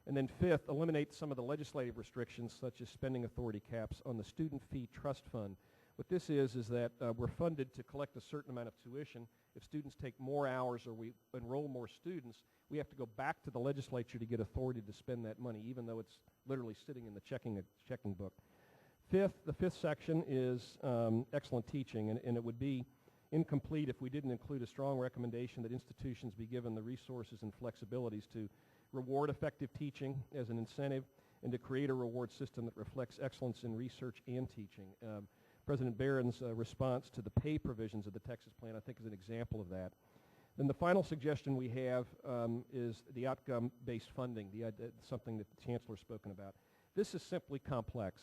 And then fifth, eliminate some of the legislative restrictions such as spending authority caps on the student fee trust fund. What this is that we're funded to collect a certain amount of tuition. If students take more hours or we enroll more students, we have to go back to the legislature to get authority to spend that money, even though it's literally sitting in the checking book. The fifth section is excellent teaching, and it would be incomplete if we didn't include a strong recommendation that institutions be given the resources and flexibilities to reward effective teaching as an incentive and to create a reward system that reflects excellence in research and teaching. President Barron's response to the pay provisions of the Texas plan, I think, is an example of that. Then the final suggestion we have is the outcome-based funding, something that the Chancellor's spoken about. This is simply complex.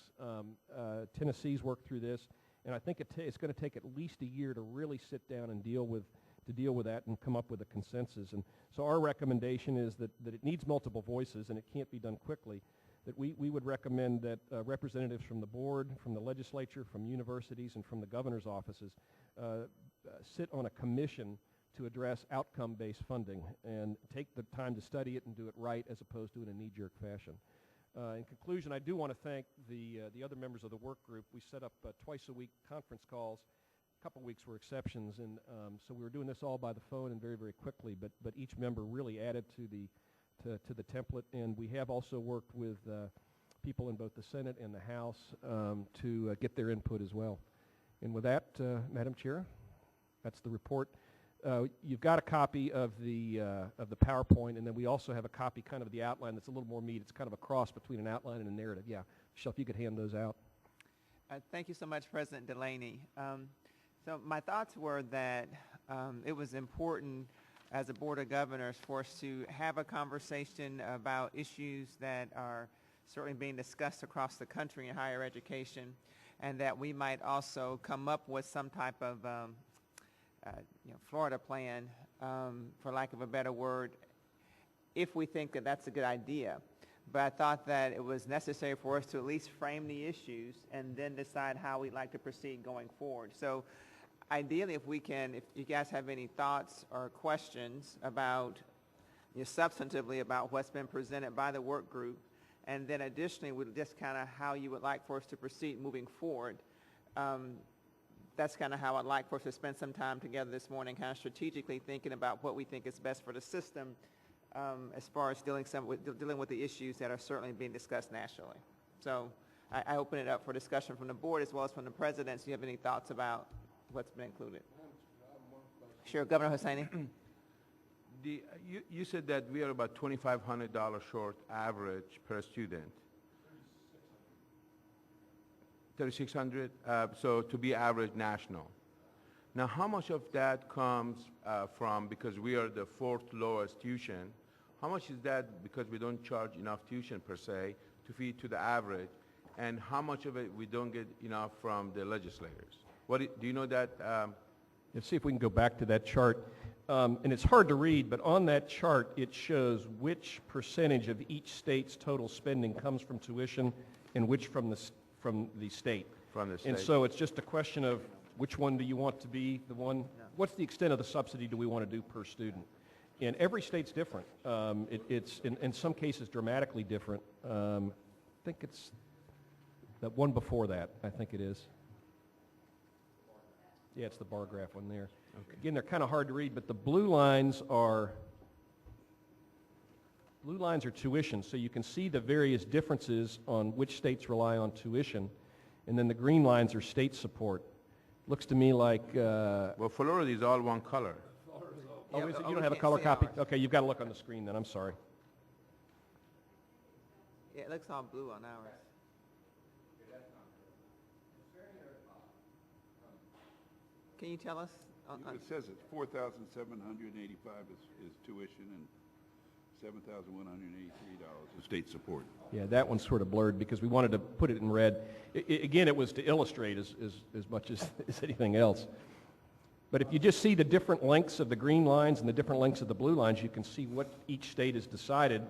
Tennessee's worked through this, and I think it's going to take at least a year to really sit down and deal with that and come up with a consensus. And so our recommendation is that it needs multiple voices and it can't be done quickly, that we would recommend that representatives from the board, from the legislature, from universities, and from the governor's offices sit on a commission to address outcome-based funding and take the time to study it and do it right as opposed to in a knee-jerk fashion. In conclusion, I do want to thank the other members of the work group. We set up twice-a-week conference calls. A couple weeks were exceptions, and so we were doing this all by the phone and very, very quickly, but each member really added to the template, and we have also worked with people in both the Senate and the House to get their input as well. And with that, Madam Chair, that's the report. You've got a copy of the PowerPoint, and then we also have a copy kind of the outline that's a little more meat. It's kind of a cross between an outline and a narrative. Yeah, Michelle, if you could hand those out. Thank you so much, President Delaney. So my thoughts were that it was important as a Board of Governors for us to have a conversation about issues that are certainly being discussed across the country in higher education, and that we might also come up with some type of Florida plan, for lack of a better word, if we think that that's a good idea. But I thought that it was necessary for us to at least frame the issues and then decide how we'd like to proceed going forward. So ideally, if you guys have any thoughts or questions about, substantively about what's been presented by the work group, and then additionally, just kind of how you would like for us to proceed moving forward. That's kind of how I'd like for us to spend some time together this morning, kind of strategically thinking about what we think is best for the system as far as dealing with the issues that are certainly being discussed nationally. So I open it up for discussion from the board as well as from the president. Do you have any thoughts about what's been included? Sure, Governor Hosseini. You said that we are about $2,500 short average per student. 3,600, so to be average national. Now, how much of that comes from, because we are the fourth lowest tuition, how much is that because we don't charge enough tuition per se to feed to the average, and how much of it we don't get enough from the legislators? Do you know that? Let's see if we can go back to that chart. And it's hard to read, but on that chart it shows which percentage of each state's total spending comes from tuition and which from the state. From the state. And so it's just a question of which one do you want to be the one? what's the extent of the subsidy do we want to do per student? And every state's different. It's in some cases dramatically different. I think it's the one before that, I think it is. Yeah, it's the bar graph one there. Okay. Again, they're kind of hard to read, but the blue lines are tuition, so you can see the various differences on which states rely on tuition, and then the green lines are state support. Looks to me like... Well, Florida is all one color. Oh, is it? You don't have a color copy? Okay, you've got to look on the screen then, I'm sorry. Yeah, it looks all blue on ours. Can you tell us? It says it's $4,785 is tuition and $7,183 is state support. Yeah, that one's sort of blurred because we wanted to put it in red. Again, it was to illustrate as much as anything else. But if you just see the different lengths of the green lines and the different lengths of the blue lines, you can see what each state has decided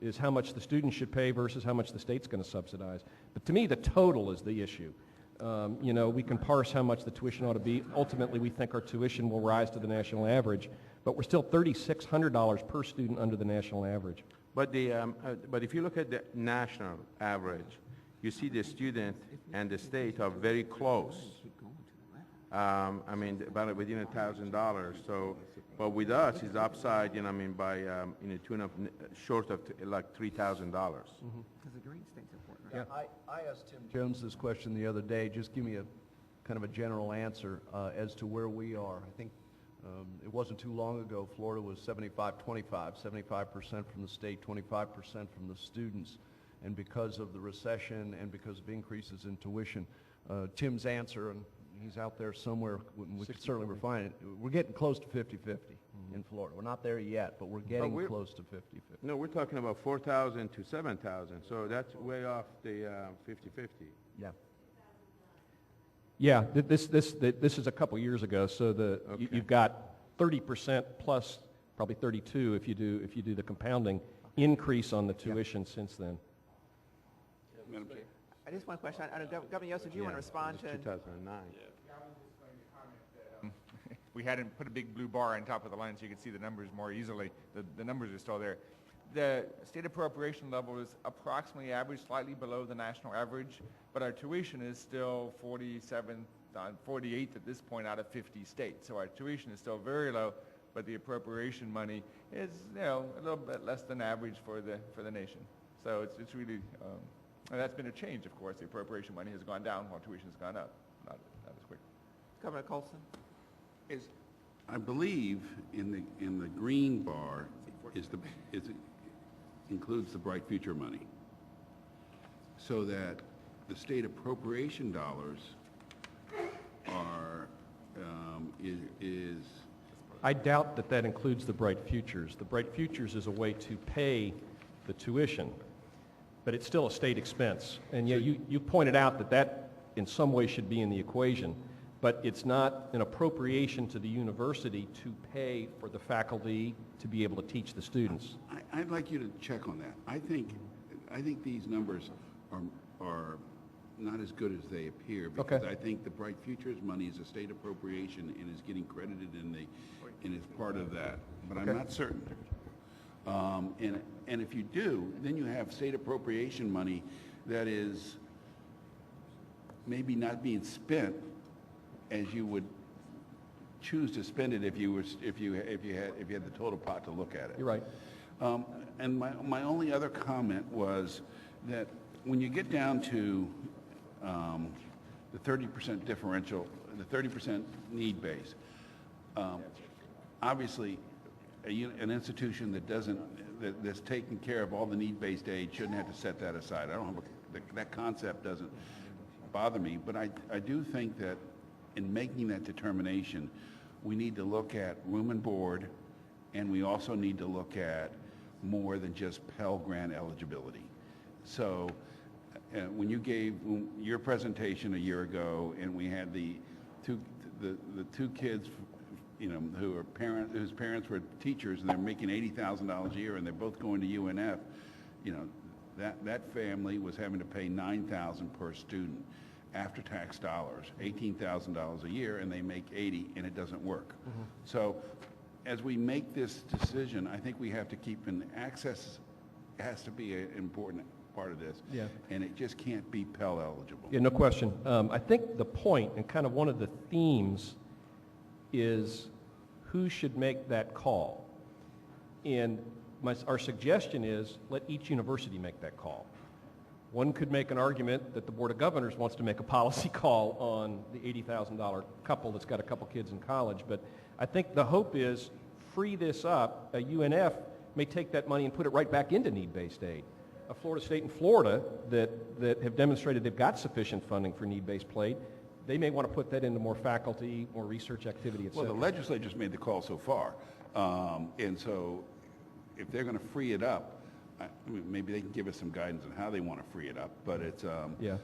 is how much the student should pay versus how much the state's going to subsidize. But to me, the total is the issue. You know, we can parse how much the tuition ought to be. Ultimately, we think our tuition will rise to the national average, but we're still $3,600 per student under the national average. But if you look at the national average, you see the student and the state are very close. I mean, about within $1,000. So, but with us, it's upside. You know, I mean, by tune of short of like $3,000. Because the green state support, right? Yeah. I asked Tim Jones this question the other day. Just give me a kind of a general answer as to where we are. I think it wasn't too long ago, Florida was 75-25, 75% from the state, 25% from the students. And because of the recession and because of increases in tuition, Tim's answer, and he's out there somewhere, we could certainly refine it, we're getting close to 50-50 in Florida. We're not there yet, but we're getting close to 50-50. No, we're talking about 4,000 to 7,000. So that's way off the 50-50. Yeah. Yeah, this is a couple years ago, so you've got 30% plus probably 32 if you do the compounding increase on the tuition since then. Madam Chair. I just one question. Governor Yost, do you want to respond to? 2009. We hadn't put a big blue bar on top of the line so you could see the numbers more easily. The numbers are still there. The state appropriation level is approximately average, slightly below the national average, but our tuition is still 48th at this point out of 50 states. So our tuition is still very low, but the appropriation money is, a little bit less than average for the nation. So it's really, and that's been a change, of course. The appropriation money has gone down while tuition has gone up. Not as quick. Governor Colson. I believe in the green bar includes the Bright Future money, so that the state appropriation dollars are is. I doubt that includes the Bright Futures. The Bright Futures is a way to pay the tuition, but it's still a state expense. And yeah, you pointed out that in some way should be in the equation, but it's not an appropriation to the university to pay for the faculty to be able to teach the students. I'd like you to check on that. I think these numbers are not as good as they appear, because I think the Bright Futures money is a state appropriation and is getting credited and is part of that. But I'm not certain. And if you do, then you have state appropriation money that is maybe not being spent as you would choose to spend it if you had the total pot to look at it. You're right. And my only other comment was that when you get down to the 30% differential, the 30% need base, obviously an institution that's taking care of all the need-based aid shouldn't have to set that aside. I don't have that concept doesn't bother me, but I do think that in making that determination, we need to look at room and board, and we also need to look at more than just Pell Grant eligibility. So when you gave your presentation a year ago, and we had the two kids, whose parents were teachers, and they're making $80,000 a year, and they're both going to UNF, that family was having to pay $9,000 per student. after-tax dollars, $18,000 a year, and they make 80, and it doesn't work. So as we make this decision, I think we have to keep access has to be an important part of this. Yeah. And it just can't be Pell eligible. Yeah, no question. I think the point, and kind of one of the themes, is who should make that call. And our suggestion is let each university make that call. One could make an argument that the Board of Governors wants to make a policy call on the $80,000 couple that's got a couple kids in college, but I think the hope is free this up. A UNF may take that money and put it right back into need-based aid. A Florida State and Florida that have demonstrated they've got sufficient funding for need-based aid, they may want to put that into more faculty, more research activity, et Well, cetera. the legislature's made the call so far. And so if they're going to free it up, I mean, maybe they can give us some guidance on how they want to free it up, but it's... Yeah.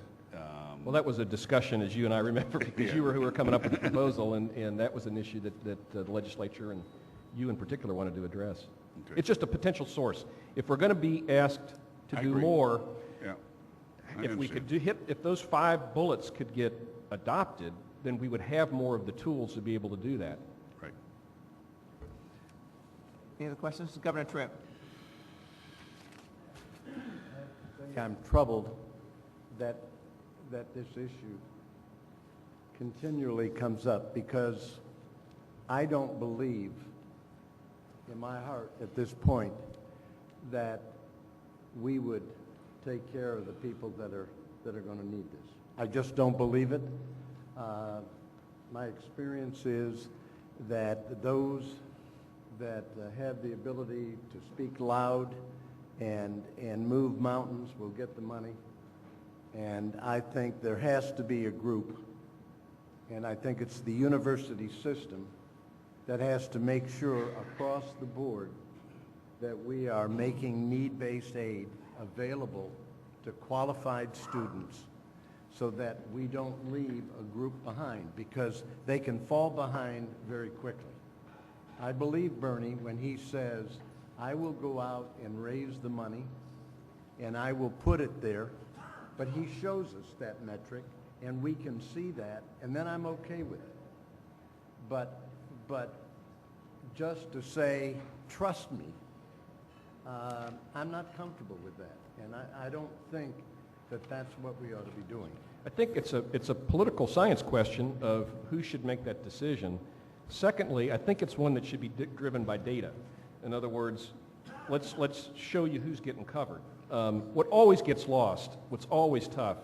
Well, that was a discussion, as you and I remember, because Yeah. you were who were coming up with the proposal, and that was an issue that the legislature and you in particular wanted to address. Okay. It's just a potential source. If we're going to be asked to I do agree. more, Yeah. I if we understand. could if those 5 bullets could get adopted, then we would have more of the tools to be able to do that. Right. Any other questions? Governor Tripp. I'm troubled that this issue continually comes up because I don't believe in my heart at this point that we would take care of the people that are going to need this. I just don't believe it. My experience is that those that have the ability to speak loud and move mountains will get the money. And I think there has to be a group, and I think it's the university system that has to make sure across the board that we are making need-based aid available to qualified students so that we don't leave a group behind, because they can fall behind very quickly. I believe Bernie when he says, I will go out and raise the money and I will put it there, but he shows us that metric and we can see that, and then I'm okay with it. But just to say, trust me, I'm not comfortable with that, and I don't think that that's what we ought to be doing. I think it's a political science question of who should make that decision. Secondly, I think it's one that should be driven by data. In other words, let's show you who's getting covered. What always gets lost, what's always tough,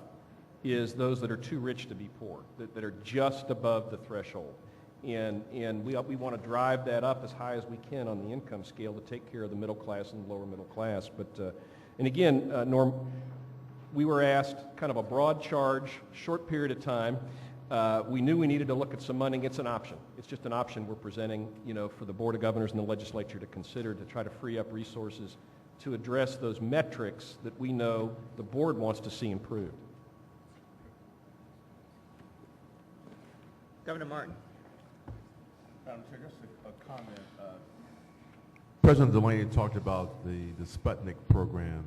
is those that are too rich to be poor, that are just above the threshold. And we want to drive that up as high as we can on the income scale to take care of the middle class and lower middle class. But, and again, Norm, we were asked kind of a broad charge, short period of time. We knew we needed to look at some money. It's an option. It's just an option we're presenting, for the Board of Governors and the legislature to consider to try to free up resources to address those metrics that we know the board wants to see improved. Governor Martin. Madam Chair, just a comment. President Delaney talked about the Sputnik program,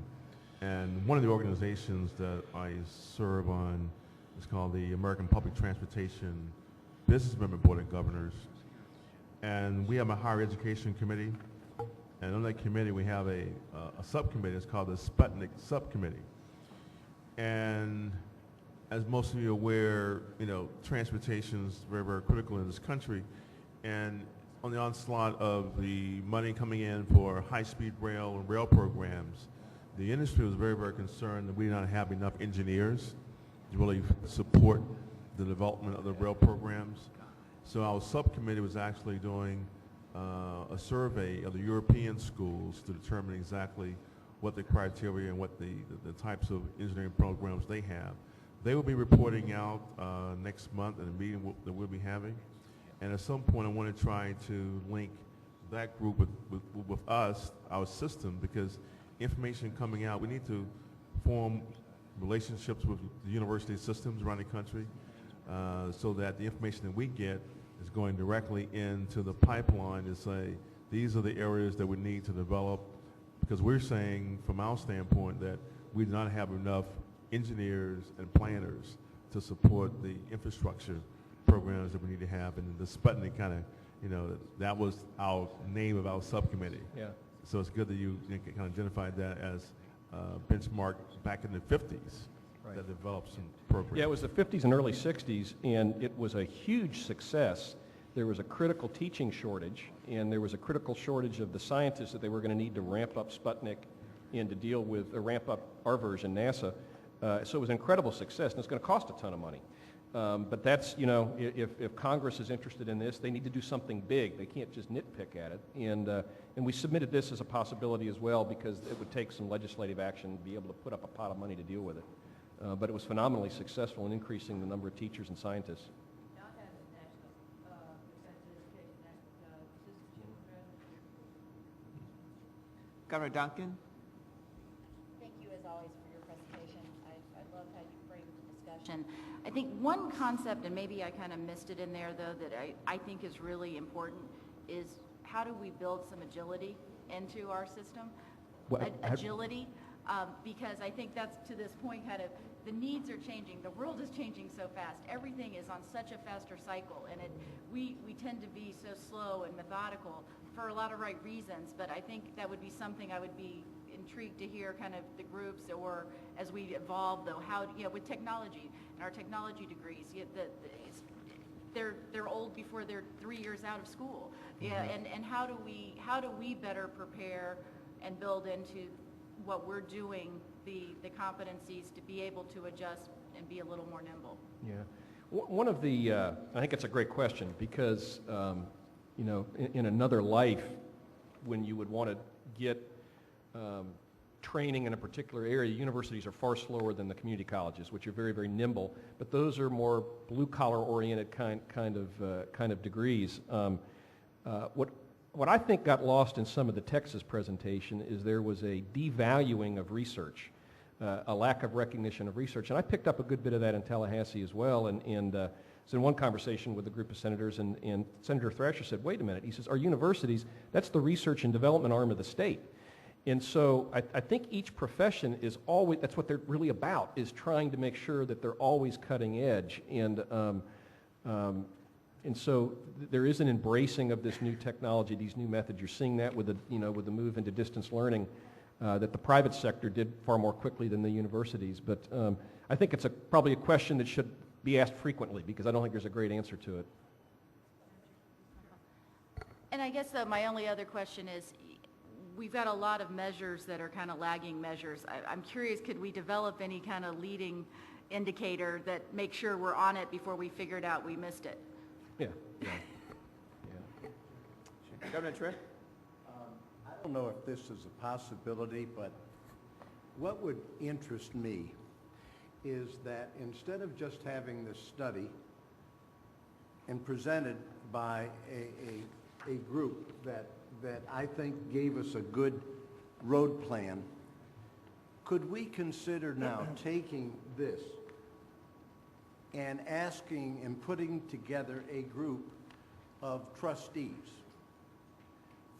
and one of the organizations that I serve on is called the American Public Transportation Business Member Board of Governors, and we have a higher education committee, and on that committee we have a subcommittee. It's called the Sputnik Subcommittee, and as most of you are aware, transportation is very, very critical in this country. And on the onslaught of the money coming in for high-speed rail and rail programs, the industry was very, very concerned that we did not have enough engineers to really support the development of the rail programs. So our subcommittee was actually doing a survey of the European schools to determine exactly what the criteria and what the types of engineering programs they have. They will be reporting out next month in a meeting that we'll be having. And at some point, I want to try to link that group with us, our system, because information coming out, we need to form relationships with the university systems around the country so that the information that we get is going directly into the pipeline to say, these are the areas that we need to develop, because we're saying, from our standpoint, that we do not have enough engineers and planners to support the infrastructure programs that we need to have, and the Sputnik kind of, that was our name of our subcommittee. Yeah. So it's good that you kind of identified that as benchmark back in the 50s Right. that developed some programs. Yeah, it was the 50s and early 60s, and it was a huge success. There was a critical teaching shortage, and there was a critical shortage of the scientists that they were going to need to ramp up Sputnik and to deal with, ramp up our version, NASA. So it was an incredible success, and it's going to cost a ton of money. But that's, if Congress is interested in this, they need to do something big. They can't just nitpick at it. And we submitted this as a possibility as well because it would take some legislative action to be able to put up a pot of money to deal with it. But it was phenomenally successful in increasing the number of teachers and scientists. Governor Duncan? Thank you, as always, for your presentation. I love how you framed the discussion. I think one concept, and maybe I kind of missed it in there, though, that I think is really important is how do we build some agility into our system? Agility, because I think that's, to this point, kind of the needs are changing. The world is changing so fast. Everything is on such a faster cycle, and we tend to be so slow and methodical for a lot of right reasons, but I think that would be something I would be intrigued to hear kind of the groups, or as we evolve, though, how, with technology and our technology degrees, they're old before they're 3 years out of school. Yeah, and how do we better prepare and build into what we're doing the competencies to be able to adjust and be a little more nimble? Yeah. One of the, I think it's a great question because, in another life, when you would want to get training in a particular area, universities are far slower than the community colleges, which are very, very nimble, but those are more blue-collar oriented kind of degrees. What I think got lost in some of the Texas presentation is there was a devaluing of research, a lack of recognition of research, and I picked up a good bit of that in Tallahassee as well, and so in one conversation with a group of senators, and Senator Thrasher said, wait a minute, he says, our universities, that's the research and development arm of the state. And so I think each profession is always, that's what they're really about, is trying to make sure that they're always cutting edge. And so there is an embracing of this new technology, these new methods. You're seeing that with the move into distance learning that the private sector did far more quickly than the universities. But I think it's probably a question that should be asked frequently because I don't think there's a great answer to it. And I guess my only other question is, we've got a lot of measures that are kind of lagging measures. I'm curious, could we develop any kind of leading indicator that makes sure we're on it before we figured out we missed it? Yeah. Governor Tripp? I don't know if this is a possibility, but what would interest me is that instead of just having this study and presented by a group that I think gave us a good road plan, could we consider now taking this and asking and putting together a group of trustees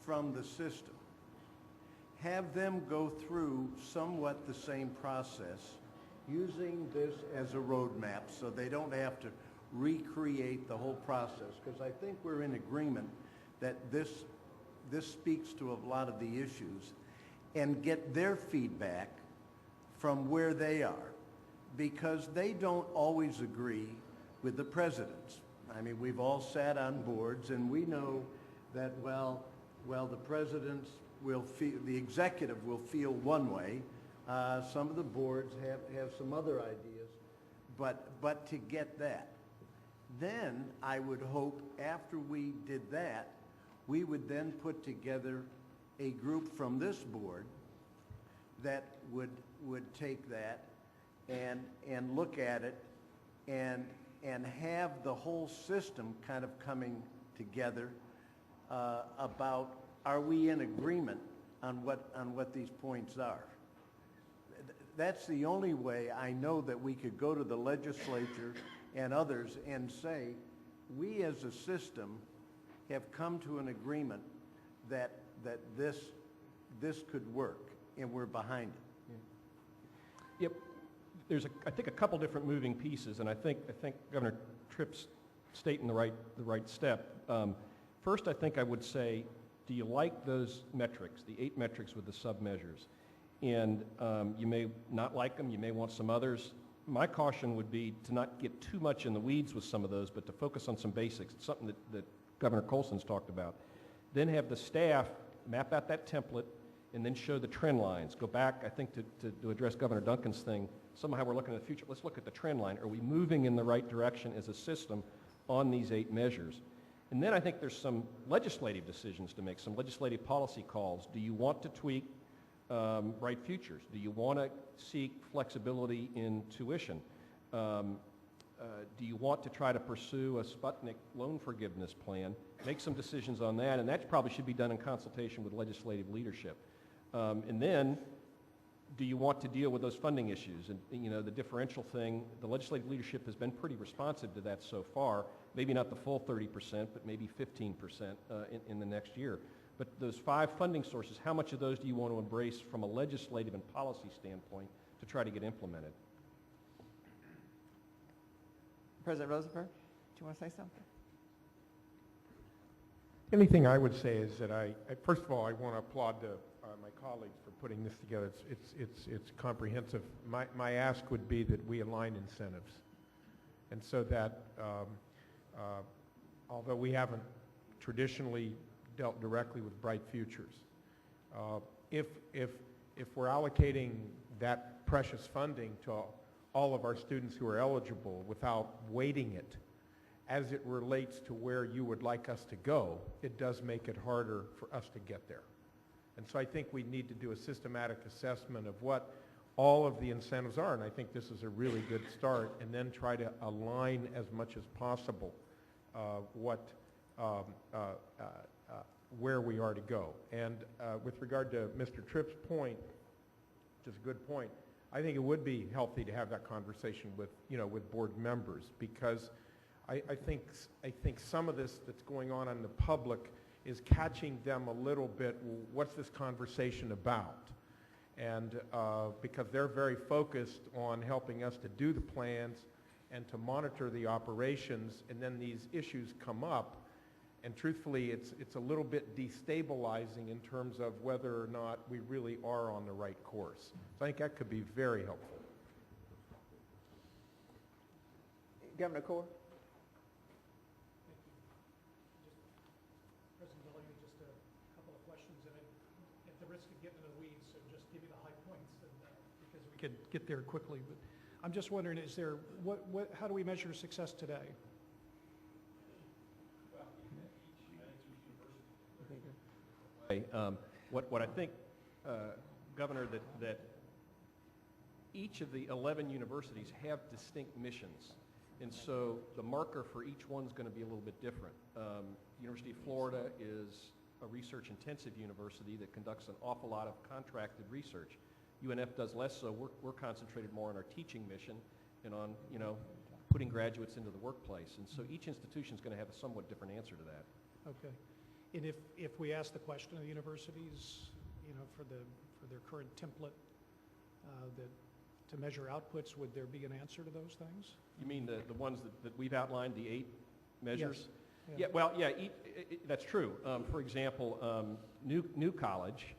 from the system, have them go through somewhat the same process, using this as a roadmap so they don't have to recreate the whole process, because I think we're in agreement that this speaks to a lot of the issues, and get their feedback from where they are, because they don't always agree with the presidents. I mean, we've all sat on boards, and we know that, well, the presidents will feel, the executive will feel one way, some of the boards have some other ideas, but to get that. Then I would hope after we did that, we would then put together a group from this board that would take that and look at it and have the whole system kind of coming together about, are we in agreement on what these points are? That's the only way I know that we could go to the legislature and others and say, we as a system have come to an agreement that this could work, and we're behind it. Yep. there's, I think, a couple different moving pieces, and I think Governor Tripp's stating the right step. First, I think I would say, do you like those metrics, the 8 metrics with the sub-measures? And you may not like them, you may want some others. My caution would be to not get too much in the weeds with some of those, but to focus on some basics. It's something that Governor Colson's talked about. Then have the staff map out that template and then show the trend lines. Go back, I think, to address Governor Duncan's thing, somehow we're looking at the future. Let's look at the trend line. Are we moving in the right direction as a system on these 8 measures? And then I think there's some legislative decisions to make, some legislative policy calls. Do you want to tweak Bright Futures? Do you want to seek flexibility in tuition? Do you want to try to pursue a Sputnik loan forgiveness plan? Make some decisions on that, and that probably should be done in consultation with legislative leadership. And then, do you want to deal with those funding issues? And, you know, the differential thing, the legislative leadership has been pretty responsive to that so far. Maybe not the full 30%, but maybe 15% in the next year. But those 5 funding sources, how much of those do you want to embrace from a legislative and policy standpoint to try to get implemented? President Rosenberg, do you want to say something? The only thing I would say is that first of all, I want to applaud my colleagues for putting this together. It's comprehensive. My ask would be that we align incentives, and so that although we haven't traditionally dealt directly with Bright Futures, if we're allocating that precious funding to all of our students who are eligible without weighting it as it relates to where you would like us to go, it does make it harder for us to get there. And so I think we need to do a systematic assessment of what all of the incentives are, and I think this is a really good start, and then try to align as much as possible where we are to go. And with regard to Mr. Tripp's point, which is a good point, I think it would be healthy to have that conversation with, with board members, because I think some of this that's going on in the public is catching them a little bit, well, what's this conversation about? And because they're very focused on helping us to do the plans and to monitor the operations, and then these issues come up, and truthfully, it's a little bit destabilizing in terms of whether or not we really are on the right course. So I think that could be very helpful. Governor Core? President Delegate, just a couple of questions, and at the risk of getting in the weeds, so just give you the high points, because we could get there quickly. But I'm just wondering, is there how do we measure success today? What I think, Governor, that each of the 11 universities have distinct missions, and so the marker for each one's going to be a little bit different. University of Florida is a research-intensive university that conducts an awful lot of contracted research. UNF does less so. We're concentrated more on our teaching mission and on, putting graduates into the workplace, and so each institution is going to have a somewhat different answer to that. Okay. And if we ask the question of the universities, for their current template to measure outputs, would there be an answer to those things? You mean the ones that we've outlined, the 8 measures? Yes. Yeah, well, yeah, that's true. For example, New College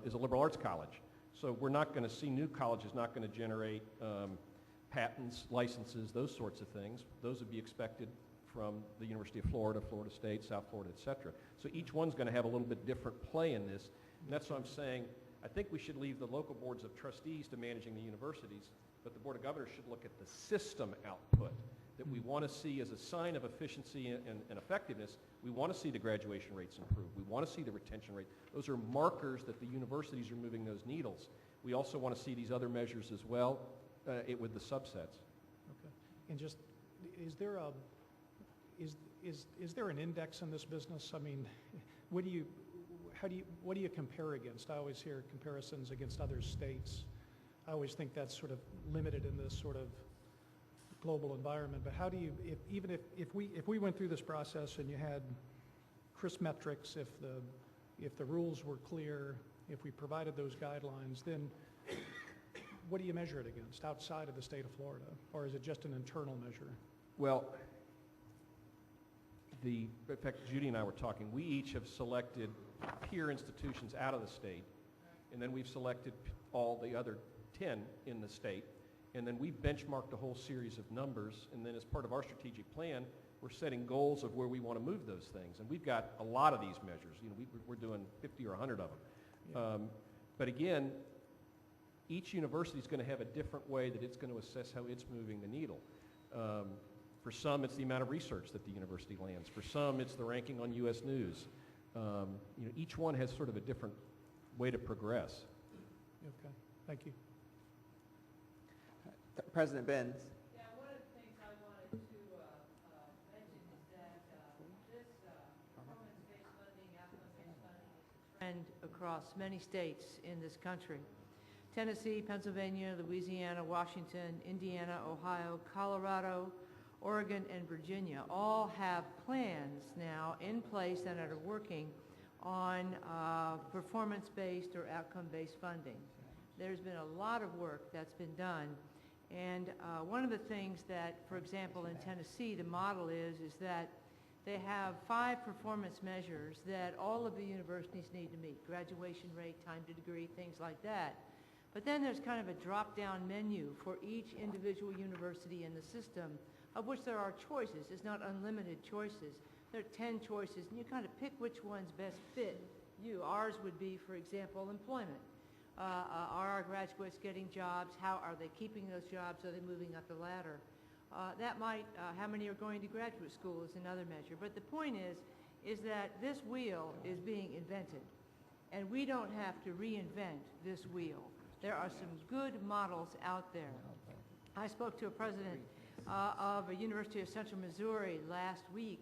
is a liberal arts college, so we're not going to see New College is not going to generate patents, licenses, those sorts of things. Those would be expected from the University of Florida, Florida State, South Florida, et cetera. So each one's going to have a little bit different play in this, and that's what I'm saying. I think we should leave the local boards of trustees to managing the universities, but the Board of Governors should look at the system output that we want to see as a sign of efficiency and effectiveness. We want to see the graduation rates improve. We want to see the retention rate. Those are markers that the universities are moving those needles. We also want to see these other measures as well with the subsets. Okay. And just, is there an index in this business? I mean, what do you compare against? I always hear comparisons against other states. I always think that's sort of limited in this sort of global environment. But how do you, if we went through this process and you had crisp metrics, if the rules were clear, if we provided those guidelines, then what do you measure it against outside of the state of Florida? Or is it just an internal measure? Well, in fact, Judy and I were talking. We each have selected peer institutions out of the state, and then we've selected all the other 10 in the state, and then we've benchmarked a whole series of numbers, and then as part of our strategic plan, we're setting goals of where we want to move those things. And we've got a lot of these measures. You know, we're doing 50 or 100 of them. Yeah. But again, each university is going to have a different way that it's going to assess how it's moving the needle. For some, it's the amount of research that the university lands. For some, it's the ranking on U.S. News. You know, each one has sort of a different way to progress. Okay, thank you. President Benz. Yeah, one of the things I wanted to mention is that this performance-based funding, outcome-based funding is a trend across many states in this country. Tennessee, Pennsylvania, Louisiana, Washington, Indiana, Ohio, Colorado, Oregon, and Virginia all have plans now in place and are working on performance-based or outcome-based funding. There's been a lot of work that's been done, and one of the things that, for example, in Tennessee, the model is that they have 5 performance measures that all of the universities need to meet: graduation rate, time to degree, things like that. But then there's kind of a drop-down menu for each individual university in the system, of which there are choices. It's not unlimited choices. There are 10 choices, and you kind of pick which ones best fit you. Ours would be, for example, employment. Are our graduates getting jobs? How are they keeping those jobs? Are they moving up the ladder? That might, how many are going to graduate school is another measure. But the point is that this wheel is being invented, and we don't have to reinvent this wheel. There are some good models out there. I spoke to a president of a University of Central Missouri last week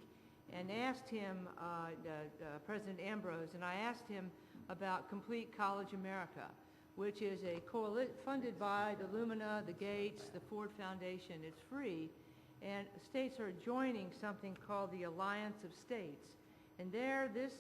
and asked him, President Ambrose, and I asked him about Complete College America, which is a coalition funded by the Lumina, the Gates, the Ford Foundation. It's free, and states are joining something called the Alliance of States. And there, this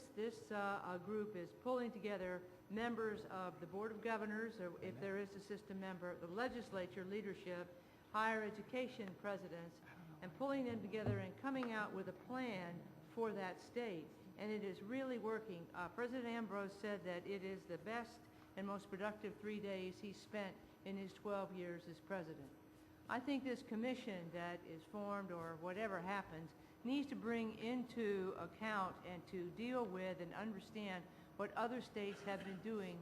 group is pulling together members of the Board of Governors, or if there is a system member, the legislature leadership, higher education presidents, and pulling them together and coming out with a plan for that state. And it is really working. President Ambrose said that it is the best and most productive 3 days he spent in his 12 years as president. I think this commission that is formed, or whatever happens, needs to bring into account and to deal with and understand what other states have been doing.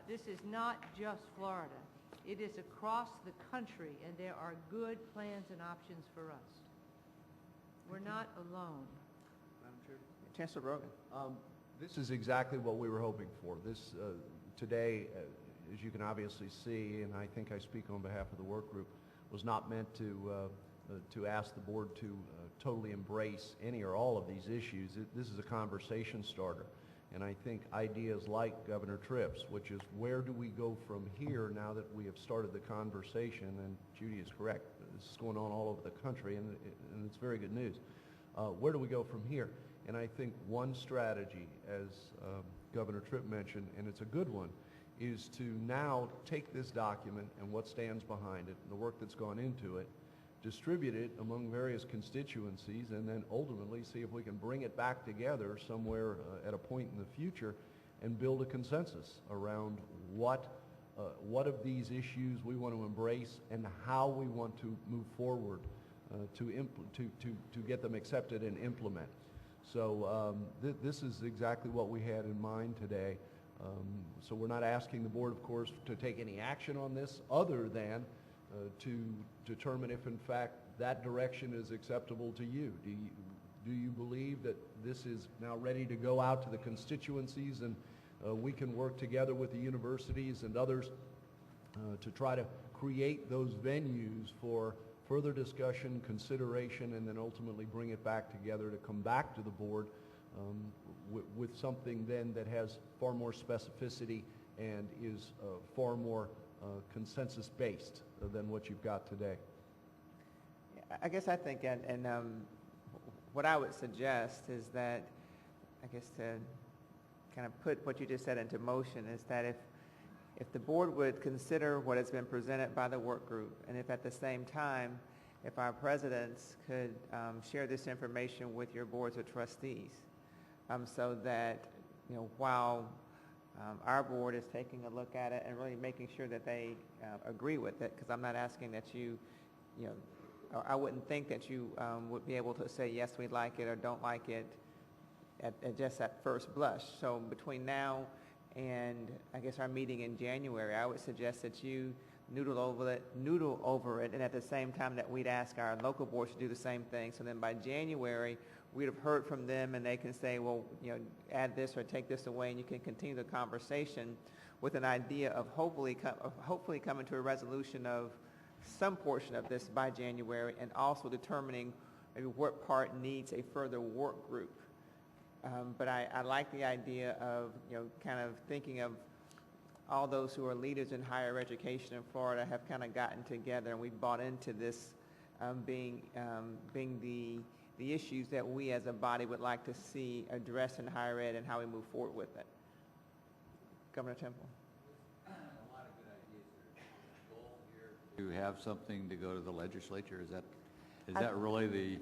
This is not just Florida. It is across the country, and there are good plans and options for us. We're not alone. Madam Chair. Chancellor Rogan. This is exactly what we were hoping for. This today, as you can obviously see, and I think I speak on behalf of the work group, was not meant to ask the board to totally embrace any or all of these issues. This is a conversation starter. And I think ideas like Governor Tripp's, which is where do we go from here now that we have started the conversation, and Judy is correct, this is going on all over the country, and it's very good news. Where do we go from here? And I think one strategy, as Governor Tripp mentioned, and it's a good one, is to now take this document and what stands behind it, and the work that's gone into it, distribute it among various constituencies, and then ultimately see if we can bring it back together somewhere at a point in the future and build a consensus around what of these issues we want to embrace and how we want to move forward to get them accepted and implement. So this is exactly what we had in mind today. So we're not asking the board, of course, to take any action on this other than to determine if, in fact, that direction is acceptable to you. Do you believe that this is now ready to go out to the constituencies, and we can work together with the universities and others to try to create those venues for further discussion, consideration, and then ultimately bring it back together to come back to the board with something then that has far more specificity and is far more consensus-based than what you've got today? I guess I think, and what I would suggest is that, I guess to kind of put what you just said into motion, is that if the board would consider what has been presented by the work group, and if at the same time, if our presidents could share this information with your boards of trustees, so that, while our board is taking a look at it and really making sure that they agree with it, because I'm not asking that or I wouldn't think that you would be able to say, yes, we like it or don't like it at just at first blush. So between now and I guess our meeting in January, I would suggest that you noodle over it, and at the same time that we'd ask our local boards to do the same thing. So then by January, we'd have heard from them, and they can say, well, add this or take this away, and you can continue the conversation with an idea of hopefully coming to a resolution of some portion of this by January, and also determining maybe what part needs a further work group. But I like the idea of, kind of thinking of all those who are leaders in higher education in Florida have kind of gotten together, and we've bought into this being the issues that we as a body would like to see addressed in higher ed and how we move forward with it. Governor Temple. To have something to go to the legislature, is that really the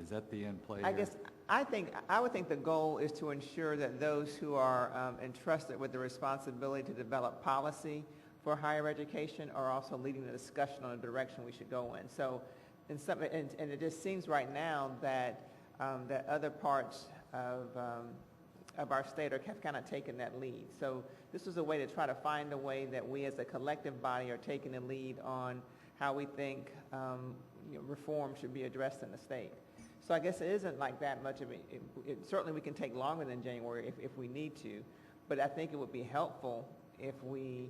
is that the end play here? I would think the goal is to ensure that those who are entrusted with the responsibility to develop policy for higher education are also leading the discussion on the direction we should go in. So, and it just seems right now that that other parts of our state have kind of taken that lead. So this is a way to try to find a way that we as a collective body are taking the lead on how we think reform should be addressed in the state. So I guess it isn't like that much of certainly we can take longer than January if we need to, but I think it would be helpful if we,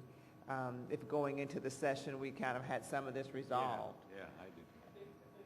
if going into the session we kind of had some of this resolved. Yeah, I do.